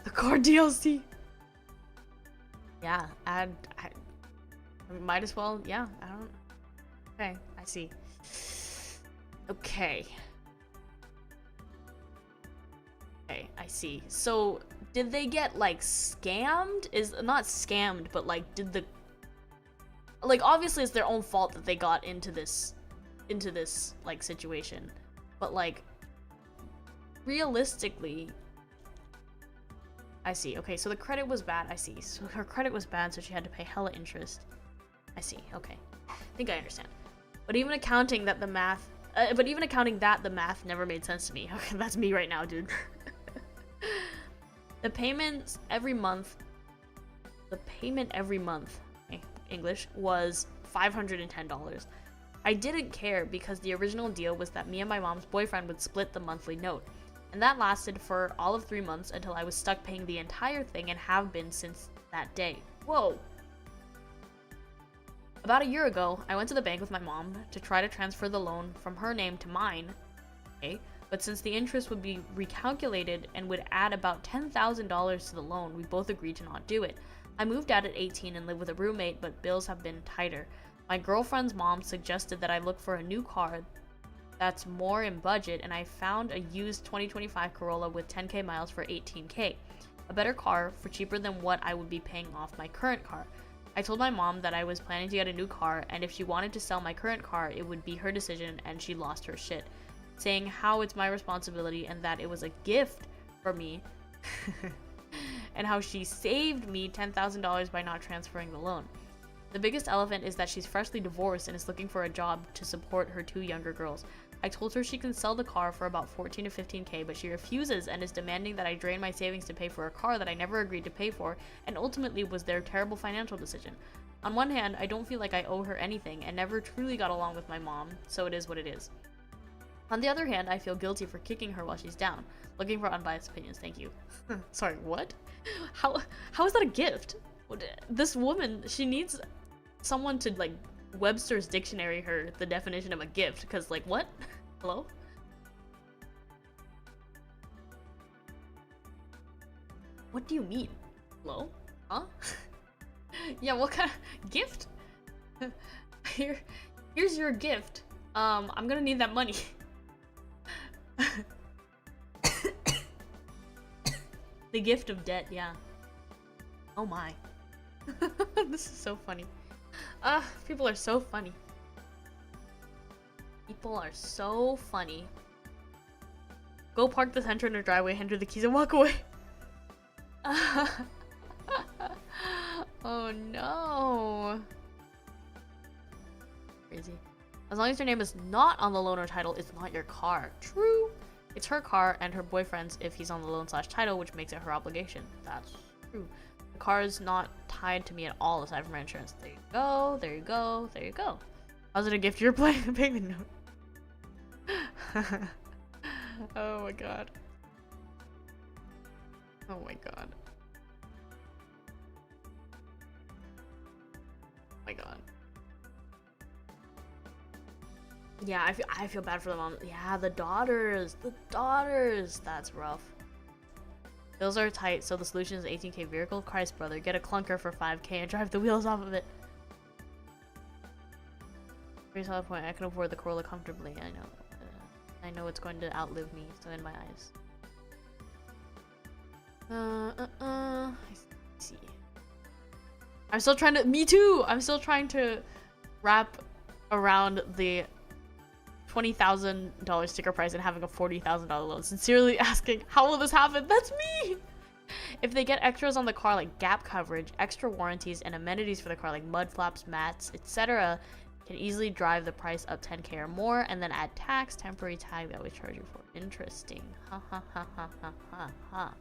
The car DLC. Yeah, I might as well, yeah, I don't know. Okay, I see. Okay. Okay, I see. So, did they get, like, scammed? Not scammed, but, like, like, obviously it's their own fault that they got into this, like, situation. But, like, realistically... I see. Okay, so the credit was bad. I see. So her credit was bad, so she had to pay hella interest. I see. Okay. I think I understand. But even accounting that the math never made sense to me. Okay, that's me right now, dude. The payment every month, okay, English, was $510. I didn't care because the original deal was that me and my mom's boyfriend would split the monthly note. And that lasted for all of 3 months until I was stuck paying the entire thing and have been since that day. Whoa! About a year ago, I went to the bank with my mom to try to transfer the loan from her name to mine, okay? But since the interest would be recalculated and would add about $10,000 to the loan, we both agreed to not do it. I moved out at 18 and lived with a roommate, but bills have been tighter. My girlfriend's mom suggested that I look for a new car that's more in budget, and I found a used 2025 Corolla with 10k miles for $18k. A better car for cheaper than what I would be paying off my current car. I told my mom that I was planning to get a new car, and if she wanted to sell my current car, it would be her decision, and she lost her shit, saying how it's my responsibility and that it was a gift for me and how she saved me $10,000 by not transferring the loan. The biggest elephant is that she's freshly divorced and is looking for a job to support her 2 younger girls. I told her she can sell the car for about 14 to 15k, but she refuses and is demanding that I drain my savings to pay for a car that I never agreed to pay for, and ultimately was their terrible financial decision. On one hand, I don't feel like I owe her anything and never truly got along with my mom, so it is what it is. On the other hand, I feel guilty for kicking her while she's down. Looking for unbiased opinions, thank you. Sorry, what? How is that a gift? This woman, she needs someone to, like, Webster's dictionary her the definition of a gift, because, like, what? Hello? What do you mean? Hello? Huh? Yeah, what kind of gift? Here's your gift. I'm gonna need that money. The gift of debt, yeah. Oh my. This is so funny. People are so funny. People are so funny. Go park the Sentra in her driveway, hand her the keys, and walk away. Oh no. Crazy. As long as your name is not on the loan or title, it's not your car. True. It's her car and her boyfriend's if he's on the loan/title, which makes it her obligation. That's true. The car is not tied to me at all aside from her insurance. There you go, there you go, there you go. How's it a gift you're paying the note? Oh my god. Oh my god. Oh my god. Yeah, I feel bad for the mom. Yeah, the daughters. That's rough. Bills are tight, so the solution is an 18k vehicle. Christ, brother, get a clunker for 5k and drive the wheels off of it. Very solid point. I can afford the Corolla comfortably. I know it's going to outlive me, so in my eyes. I see. I'm still trying to. Me too. I'm still trying to wrap around the $20,000 sticker price and having a $40,000 loan. Sincerely asking, how will this happen? That's me! If they get extras on the car like gap coverage, extra warranties, and amenities for the car like mud flaps, mats, etc., can easily drive the price up 10k or more, and then add tax, temporary tag that we charge you for. Interesting. Ha ha ha ha ha ha ha.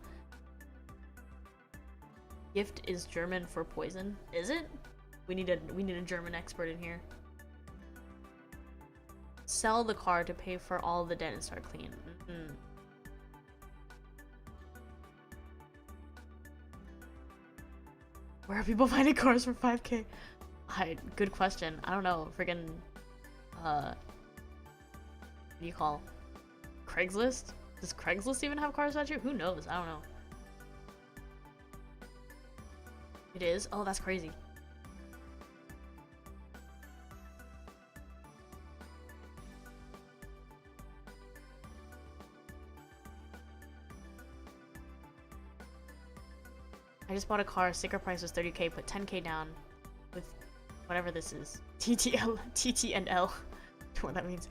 Gift is German for poison. Is it? We need a German expert in here. Sell the car to pay for all the debt and start clean. Where are people finding cars for 5k? Good question. I don't know. Friggin' what do you call Craigslist? Does Craigslist even have cars that you? Who knows? I don't know. It is? Oh, that's crazy. I just bought a car, sticker price was 30k, put 10k down with whatever this is. TTL. What that means.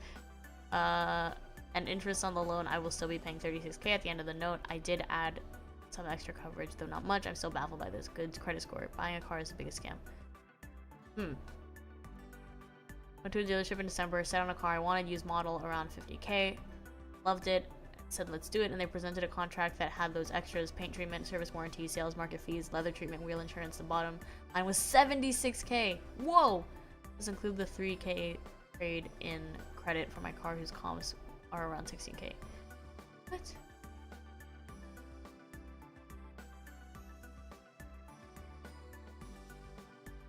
And interest on the loan, I will still be paying 36k at the end of the note. I did add some extra coverage, though not much. I'm still baffled by this. Good credit score. Buying a car is the biggest scam. Went to a dealership in December, sat on a car I wanted, used model around 50k. Loved it. Said let's do it, and they presented a contract that had those extras: paint treatment, service warranty, sales market fees, leather treatment, wheel insurance. The bottom line was 76k. Whoa! This include the 3k trade in credit for my car whose comps are around 16k. What?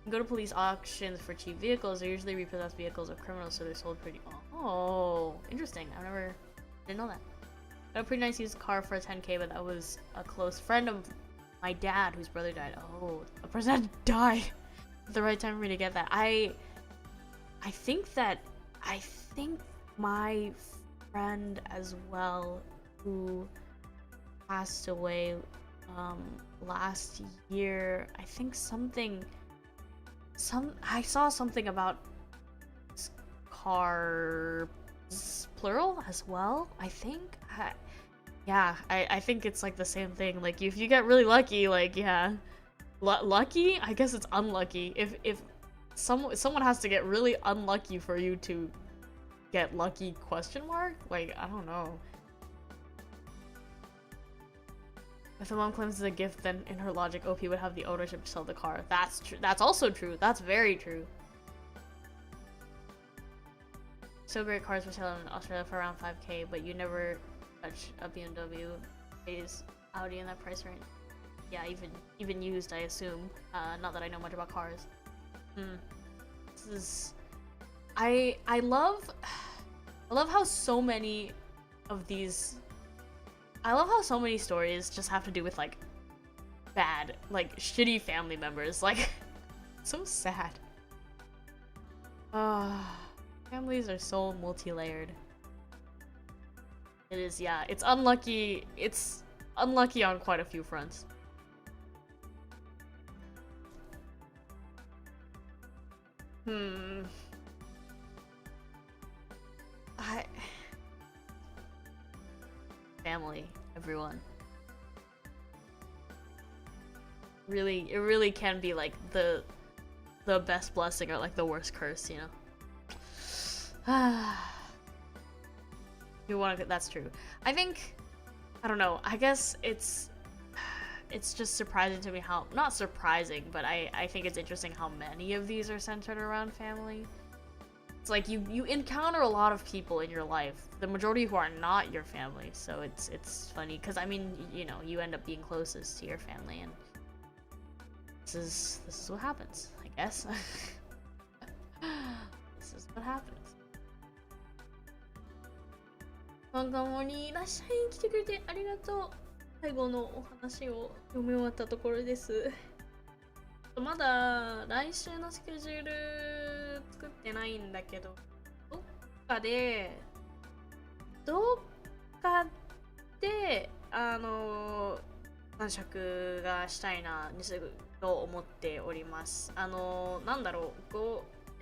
Go to police auctions for cheap vehicles. They're usually repossessed vehicles of criminals, so they're sold pretty. Oh, interesting. Didn't know that. Got a pretty nice used car for a 10k, but that was a close friend of my dad whose brother died. Oh, a person had to die at the right time for me to get that. I think my friend as well, who passed away last year, I think I saw something about cars plural as well. I think Yeah, I think it's like the same thing. Like if you get really lucky, like yeah, lucky. I guess it's unlucky. If someone has to get really unlucky for you to get lucky question mark. Like I don't know. If the mom claims it's a gift, then in her logic, OP would have the ownership to sell the car. That's true. That's also true. That's very true. So great cars for sale in Australia for around 5K, but you never touch a BMW, is Audi in that price range. Yeah, even used, I assume. Not that I know much about cars. This is, I love how so many of these. I love how so many stories just have to do with like bad, like shitty family members. Like, so sad. Families are so multi-layered. It is, yeah. It's unlucky. It's unlucky on quite a few fronts. Family, everyone. Really, it really can be like the best blessing or like the worst curse, you know. You want to? That's true. I think, I don't know. I guess it's just surprising to me how, not surprising, but I think it's interesting how many of these are centered around family. It's like you encounter a lot of people in your life, the majority who are not your family. So it's funny because I mean, you know, you end up being closest to your family, and this is what happens, I guess. This is what happens. 漫画もにいらっしゃい来てくれてありがとう。最後のお話を読み終わったところです。まだ来週のスケジュール作ってないんだけど、どっかで晩酌がしたいなと思っております。なんだろう、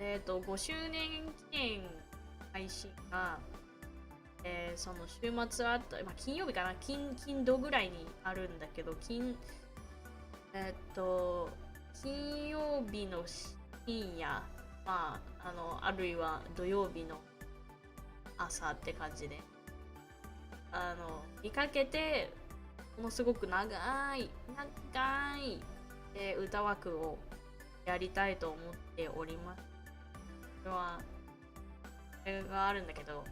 5周年記念配信が、その週末あった、まあ、金曜日かな、金土ぐらいにあるんだけど、金曜日の深夜、まあ、あるいは土曜日の朝って感じで、見かけて、ものすごく長い、歌枠をやりたいと思っております。それがあるんだけど、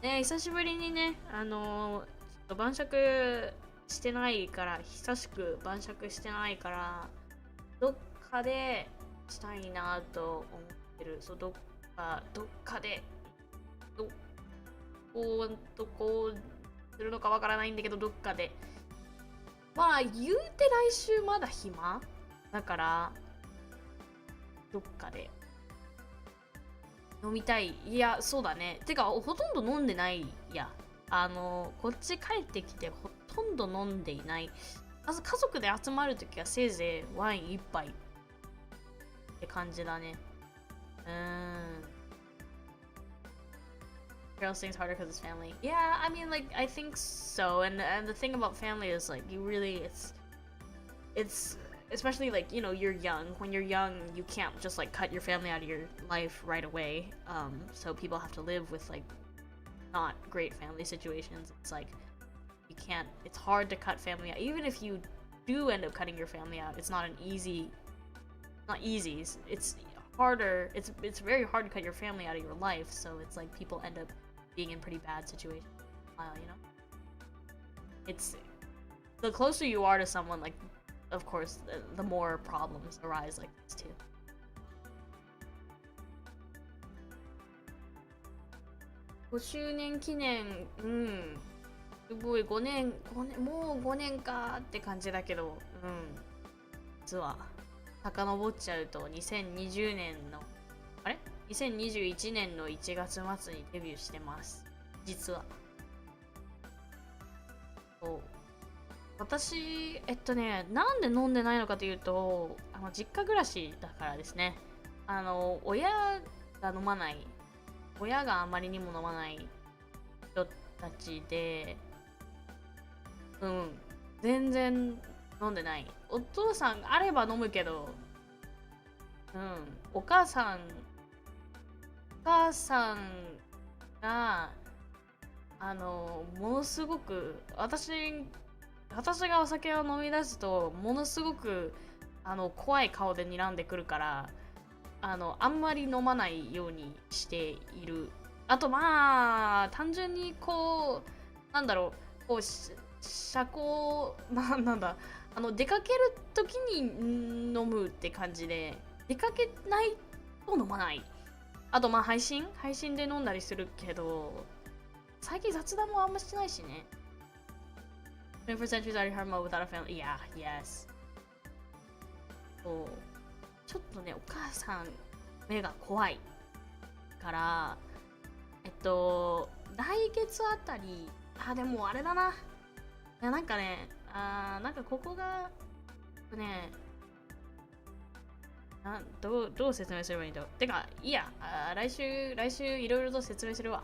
ね、久しぶりにね、ちょっと晩酌してないから、久しく晩酌してないから、どっかでしたいなと思ってる。そう、どっかで、こうするのかわからないんだけど、どっかで。まあ、言うて来週まだ暇だから、どっかで。飲みたい。いや、そうだね。てか、ほとんど飲んでないや。こっち帰ってきてほとんど飲んでいない。まず家族で集まるときはせいぜいワイン1杯って感じだね。Girls things harder because it's family. Yeah, I mean, like, I think so. And the thing about family is, like, you really, it's especially like, you know, you're young. When you're young, you can't just like cut your family out of your life right away. So people have to live with like not great family situations. It's like you can't, it's hard to cut family out. Even if you do end up cutting your family out, it's not easy. It's harder. It's very hard to cut your family out of your life. So it's like people end up being in pretty bad situations. You know, it's the closer you are to someone, like, of course, the more problems arise like this too. 5周年記念、すごい5年、もう5年かって感じだけど、実は遡っちゃうと2020年の2021年の1月末にデビューしてます。実は。そう私、なんで飲んでないのかというと、実家暮らしだからですね。親が飲まない、親があまりにも飲まない人たちで、うん。全然飲んでない。お父さんあれば飲むけど、うん。お母さんが、ものすごく、私がお酒を飲み出すと、ものすごく、怖い顔で睨んでくるから、あんまり飲まないようにしている。あと、まあ、単純にこう、なんだろう、こう、社交、なんだ、出かける時に飲むって感じで、出かけないと飲まない。あと、まあ、配信で飲んだりするけど、最近雑談もあんましてないしね。21st century's already hard mode without a family. Yeah, yes. そう。ちょっとね、お母さん、目が怖いから、来月あたり、でもあれだな。いや、なんかね、なんかここが、ね、どう説明すればいいんだろう。てか、いいや、来週いろいろと説明するわ。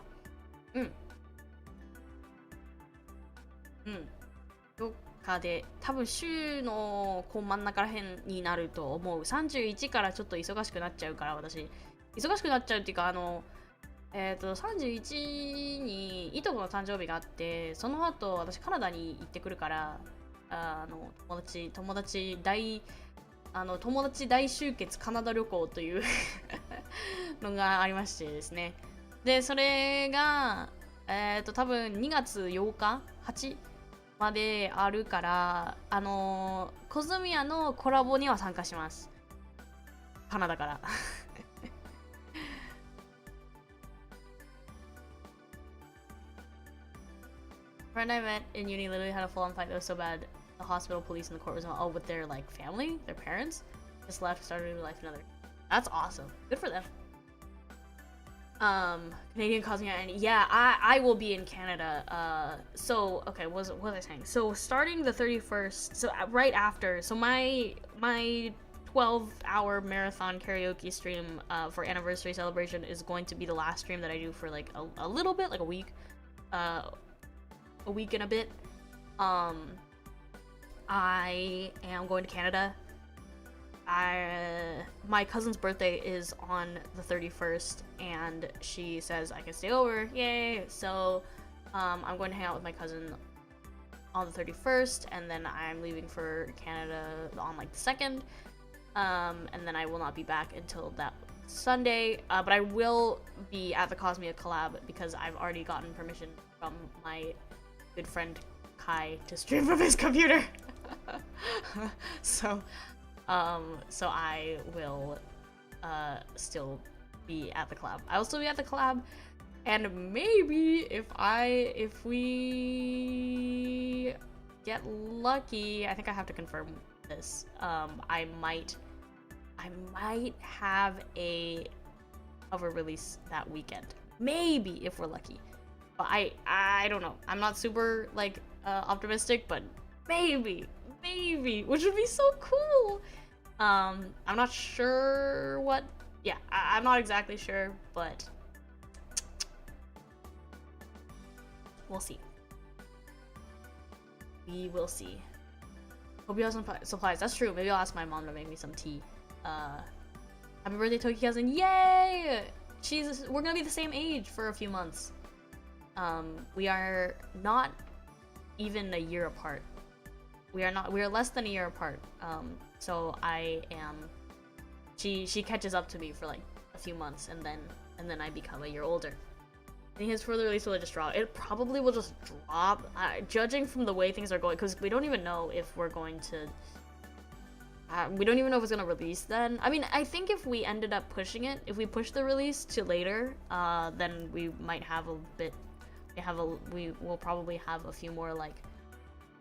うん。うん。どっかで、多分週のこう真ん中らへんになると思う。31からちょっと忙しくなっちゃうから、私。忙しくなっちゃうっていうか、31にいとこの誕生日があって、その後私カナダに行ってくるから、友達大集結カナダ旅行というのがありましてですね。で、それが、多分2月8日 ?8 まであるから、コズミアのコラボには参加します。カナダから。Friend I met in uni literally had a full-on fight that was so bad. The hospital, police, and the court was all with their like family, their parents, just left, started a new life another. That's awesome. Good for them. Canadian Cosmia, and yeah, I will be in Canada. So okay, what was I saying? So starting the 31st, so right after, so my 12-hour marathon karaoke stream for anniversary celebration is going to be the last stream that I do for like a little bit, like a week. A week and a bit. I am going to Canada. My cousin's birthday is on the 31st, and she says I can stay over. Yay! So, I'm going to hang out with my cousin on the 31st, and then I'm leaving for Canada on like the 2nd. And then I will not be back until that Sunday. But I will be at the Cosmia collab because I've already gotten permission from my good friend Kai to stream from his computer. so I will still be at the collab. I will still be at the collab, and maybe if we get lucky, I think I have to confirm this. I might have a release that weekend. Maybe if we're lucky. But I don't know. I'm not super like optimistic, but maybe, which would be so cool. I'm not sure what. Yeah, I'm not exactly sure, but we'll see. We will see. Hope you have some supplies. That's true. Maybe I'll ask my mom to make me some tea. Happy birthday, Toki cousin! Yay! We're gonna be the same age for a few months. We are not even a year apart. We are less than a year apart. So I am. She catches up to me for like a few months, and then I become a year older. I think his further release will just drop. It probably will just drop, judging from the way things are going, because we don't even know if we're going to. We don't even know if it's gonna release then. I mean, I think if we ended up pushing it, if we push the release to later, then we might have a bit. We will probably have a few more like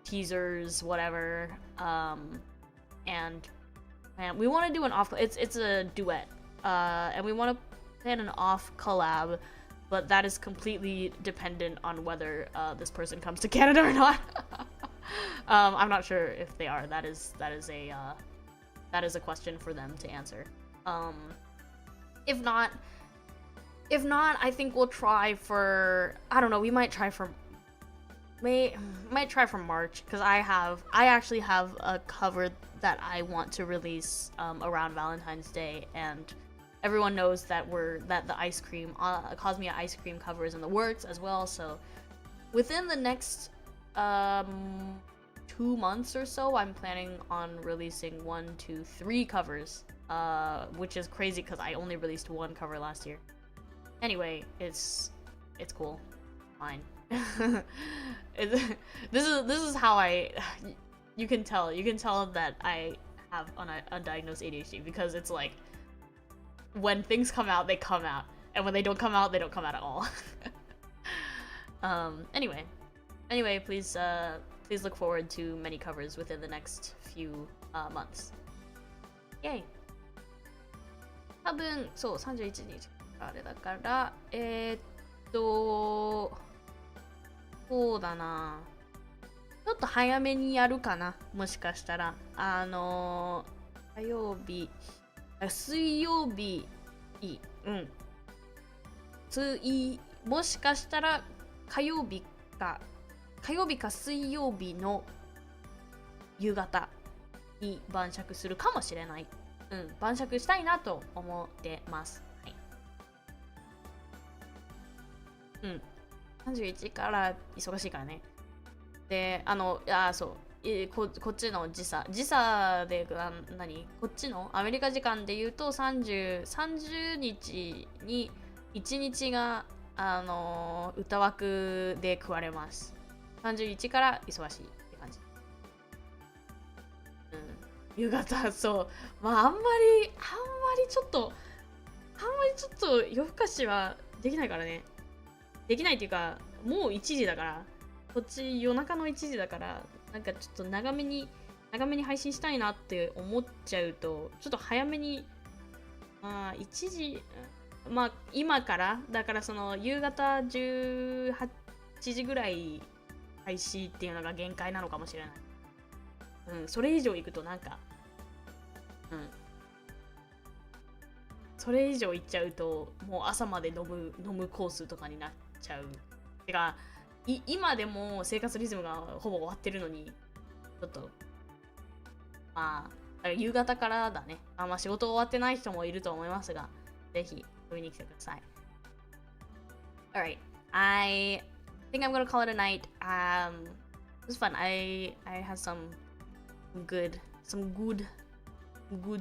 teasers, whatever. And we want to do an off. It's a duet. And we want to plan an off collab, but that is completely dependent on whether this person comes to Canada or not. I'm not sure if they are. That is a question for them to answer. If not, I think we'll try for, I don't know, we might try for might try for March, because I actually have a cover that I want to release around Valentine's Day, and everyone knows that the ice cream Cosmia ice cream cover is in the works as well. So within the next 2 months or so, I'm planning on releasing 1, 2, 3 covers, which is crazy because I only released 1 cover last year. Anyway, it's cool, fine. This is how you can tell that I have undiagnosed ADHD, because it's like when things come out, they come out, and when they don't come out, they don't come out at all. Anyway, please look forward to many covers within the next few months. Yay! 多分そう31日あれだからそうだな、ちょっと早めにやるかな、もしかしたら火曜日水曜日もしかしたら火曜日か水曜日の夕方に晩酌するかもしれない。晩酌したいなと思ってます。はい。31から忙しいからね。で、そう、こっちの時差でこっちのアメリカ時間で言うと30日に1日が歌枠で食われます。31から忙しいって感じ。夕方、そう。まああんまりちょっと夜更かしはできないからね。できないっていうか、もう1時だから、こっち夜中の1時だから、なんかちょっと長めに配信したいなって思っちゃうと、ちょっと早めに、まあ1時、まあ今からだからその夕方18時ぐらい配信っていうのが限界なのかもしれない。それ以上いくとなんかそれ以上いっちゃうともう朝まで飲むコースとかになっちゃう。てか今でも生活リズムがほぼ終わってるのに、ちょっとまあ夕方からだね。まあ仕事終わってない人もいると思いますが、ぜひ遊びに来てください。Alright, I think I'm gonna call it a night. It was fun. I had some good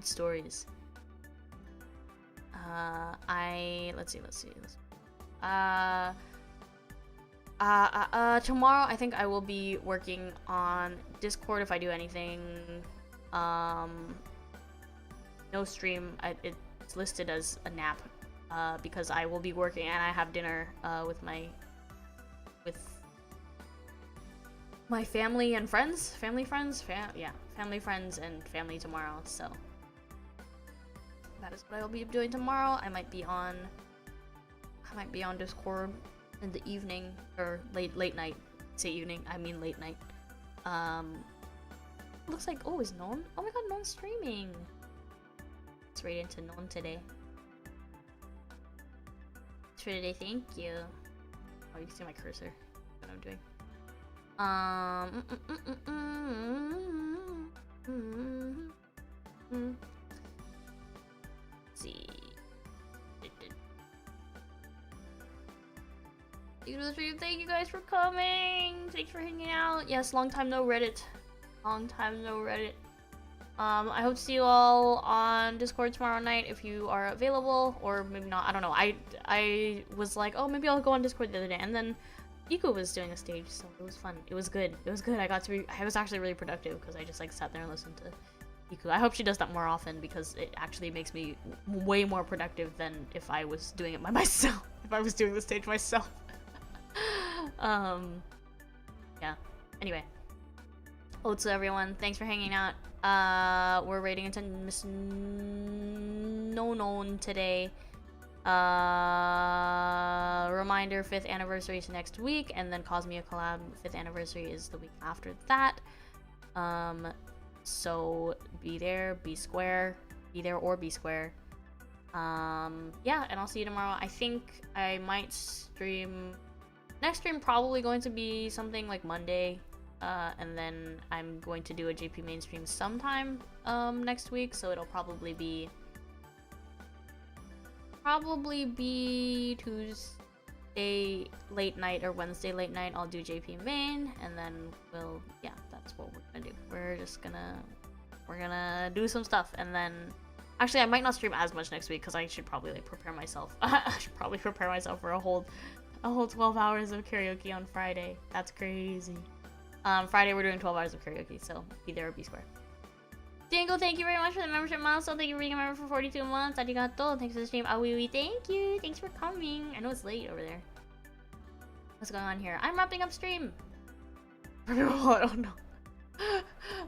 stories. Let's see. Tomorrow I think I will be working on Discord if I do anything. No stream. It's listed as a nap because I will be working and I have dinner with my family and friends. Family friends and family tomorrow. So that is what I will be doing tomorrow. I might be on Discord in the evening or late night. Say evening, I mean late night. Looks like is Non. Oh my god, Non's streaming. It's right into Non today. Today, thank you. Oh, you can see my cursor. What I'm doing. Let's see. Thank you guys for coming. Thanks for hanging out. Yes, long time no Reddit. I hope to see you all on Discord tomorrow night if you are available, or maybe not. I don't know. I was like, oh, maybe I'll go on Discord the other day, and then Iku was doing a stage, so it was fun. It was good. I was actually really productive because I just like sat there and listened to Iku. I hope she does that more often because it actually makes me way more productive than if I was doing it by myself. If I was doing the stage myself. Yeah. Anyway. Otsu everyone, thanks for hanging out. We're raiding into Miss Nonon today. Reminder, 5th anniversary is next week, and then Cosmia collab 5th anniversary is the week after that. So be there, be there or be square. Yeah, and I'll see you tomorrow. I think I might stream next stream probably going to be something like Monday, and then I'm going to do a JP main stream sometime next week, so it'll probably be Tuesday late night or Wednesday late night. I'll do JP main, and then yeah, that's what we're gonna do. We're gonna do some stuff, and then actually I might not stream as much next week because I should probably like prepare myself. I should probably prepare myself for a whole 12 hours of karaoke on Friday. That's crazy. Friday we're doing 12 hours of karaoke, so be there or be square. Dingo, thank you very much for the membership milestone. Thank you for being a member for 42 months. Arigato. Thanks for the stream. Awiwi, thank you. Thanks for coming. I know it's late over there. What's going on here? I'm wrapping up stream. Oh no.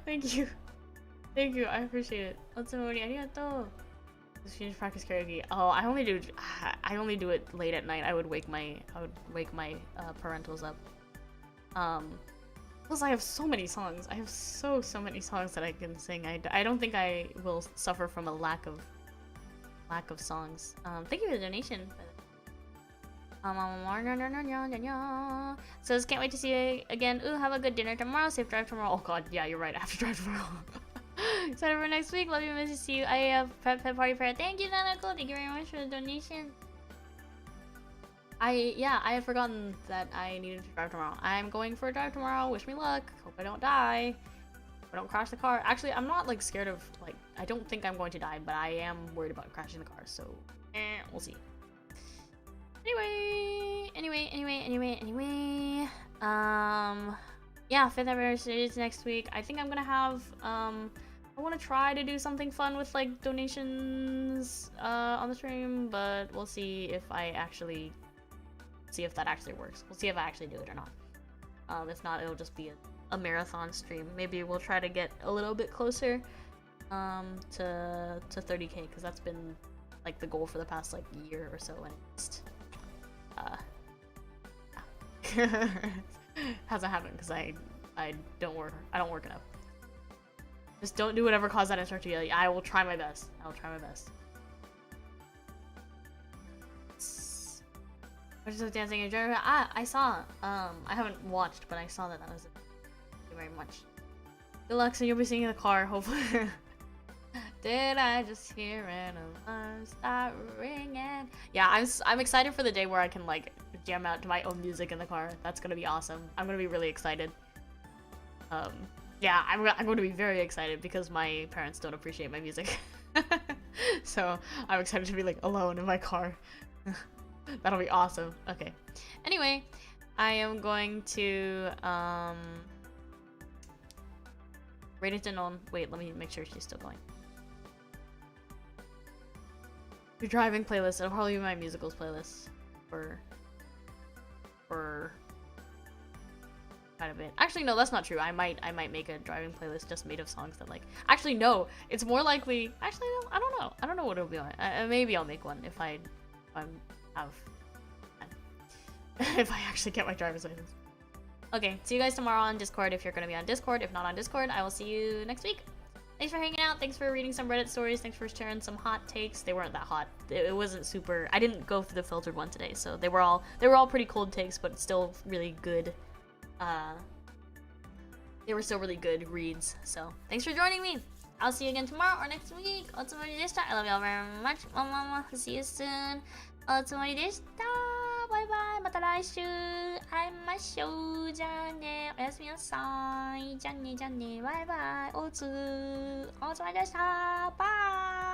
Thank you. Thank you. I appreciate it. Otsumori, arigato. Just finish practice karaoke. Oh, I only do it late at night. I would wake my parentals up. Plus I have so many songs. I have so many songs that I can sing. I don't think I will suffer from a lack of songs. Thank you for the donation. Says can't wait to see you again. Ooh, have a good dinner tomorrow. Safe drive tomorrow. Oh god, yeah, you're right. I have to drive tomorrow. Excited for next week. Love you, miss to see you. I have pet party prayer. Thank you, Nanako. Thank you very much for the donation. I had forgotten that I needed to drive tomorrow. I'm going for a drive tomorrow. Wish me luck. Hope I don't die. Hope I don't crash the car. Actually, I'm not like scared of like I don't think I'm going to die, but I am worried about crashing the car. So, we'll see. Anyway. Yeah, 5th anniversary is next week. I think I'm gonna have I want to try to do something fun with like donations on the stream, but we'll see if that actually works. We'll see if I actually do it or not. If not, it'll just be a marathon stream. Maybe we'll try to get a little bit closer to 30k, because that's been like the goal for the past like year or so, and it's hasn't happened because I don't work enough. Just don't do whatever caused that to start to yell. I will try my best. Which is dancing in general. I saw. I haven't watched, but I saw that was it. Thank you very much. Good luck, so you'll be singing in the car, hopefully. Did I just hear an alarm start ringing? Yeah, I'm excited for the day where I can like jam out to my own music in the car. That's gonna be awesome. I'm gonna be really excited. Yeah, I'm going to be very excited because my parents don't appreciate my music. So I'm excited to be like alone in my car. That'll be awesome. Okay. Anyway, I am going to rate it on. Wait, let me make sure she's still going. Your driving playlist. It'll probably be my musicals playlist for quite a bit. Actually, no, that's not true. I might make a driving playlist just made of songs that like. Actually, no. It's more likely. Actually, no, I don't know. I don't know what it'll be like. Maybe I'll make one if I have if I actually get my driver's license. Okay, see you guys tomorrow on Discord if you're gonna be on Discord. If not on Discord, I will see you next week. Thanks for hanging out. Thanks for reading some Reddit stories. Thanks for sharing some hot takes. They weren't that hot. It wasn't super. I didn't go through the filtered one today, so they were all pretty cold takes, but still really good. They were still really good reads. So thanks for joining me. I'll see you again tomorrow or next week. Otsumori deshita. I love y'all very much. See you soon. Otsumori deshita. Bye bye. また来週会いましょう。じゃあね。おやすみなさい。じゃあね。バイバイ。おつまりでした。バイ。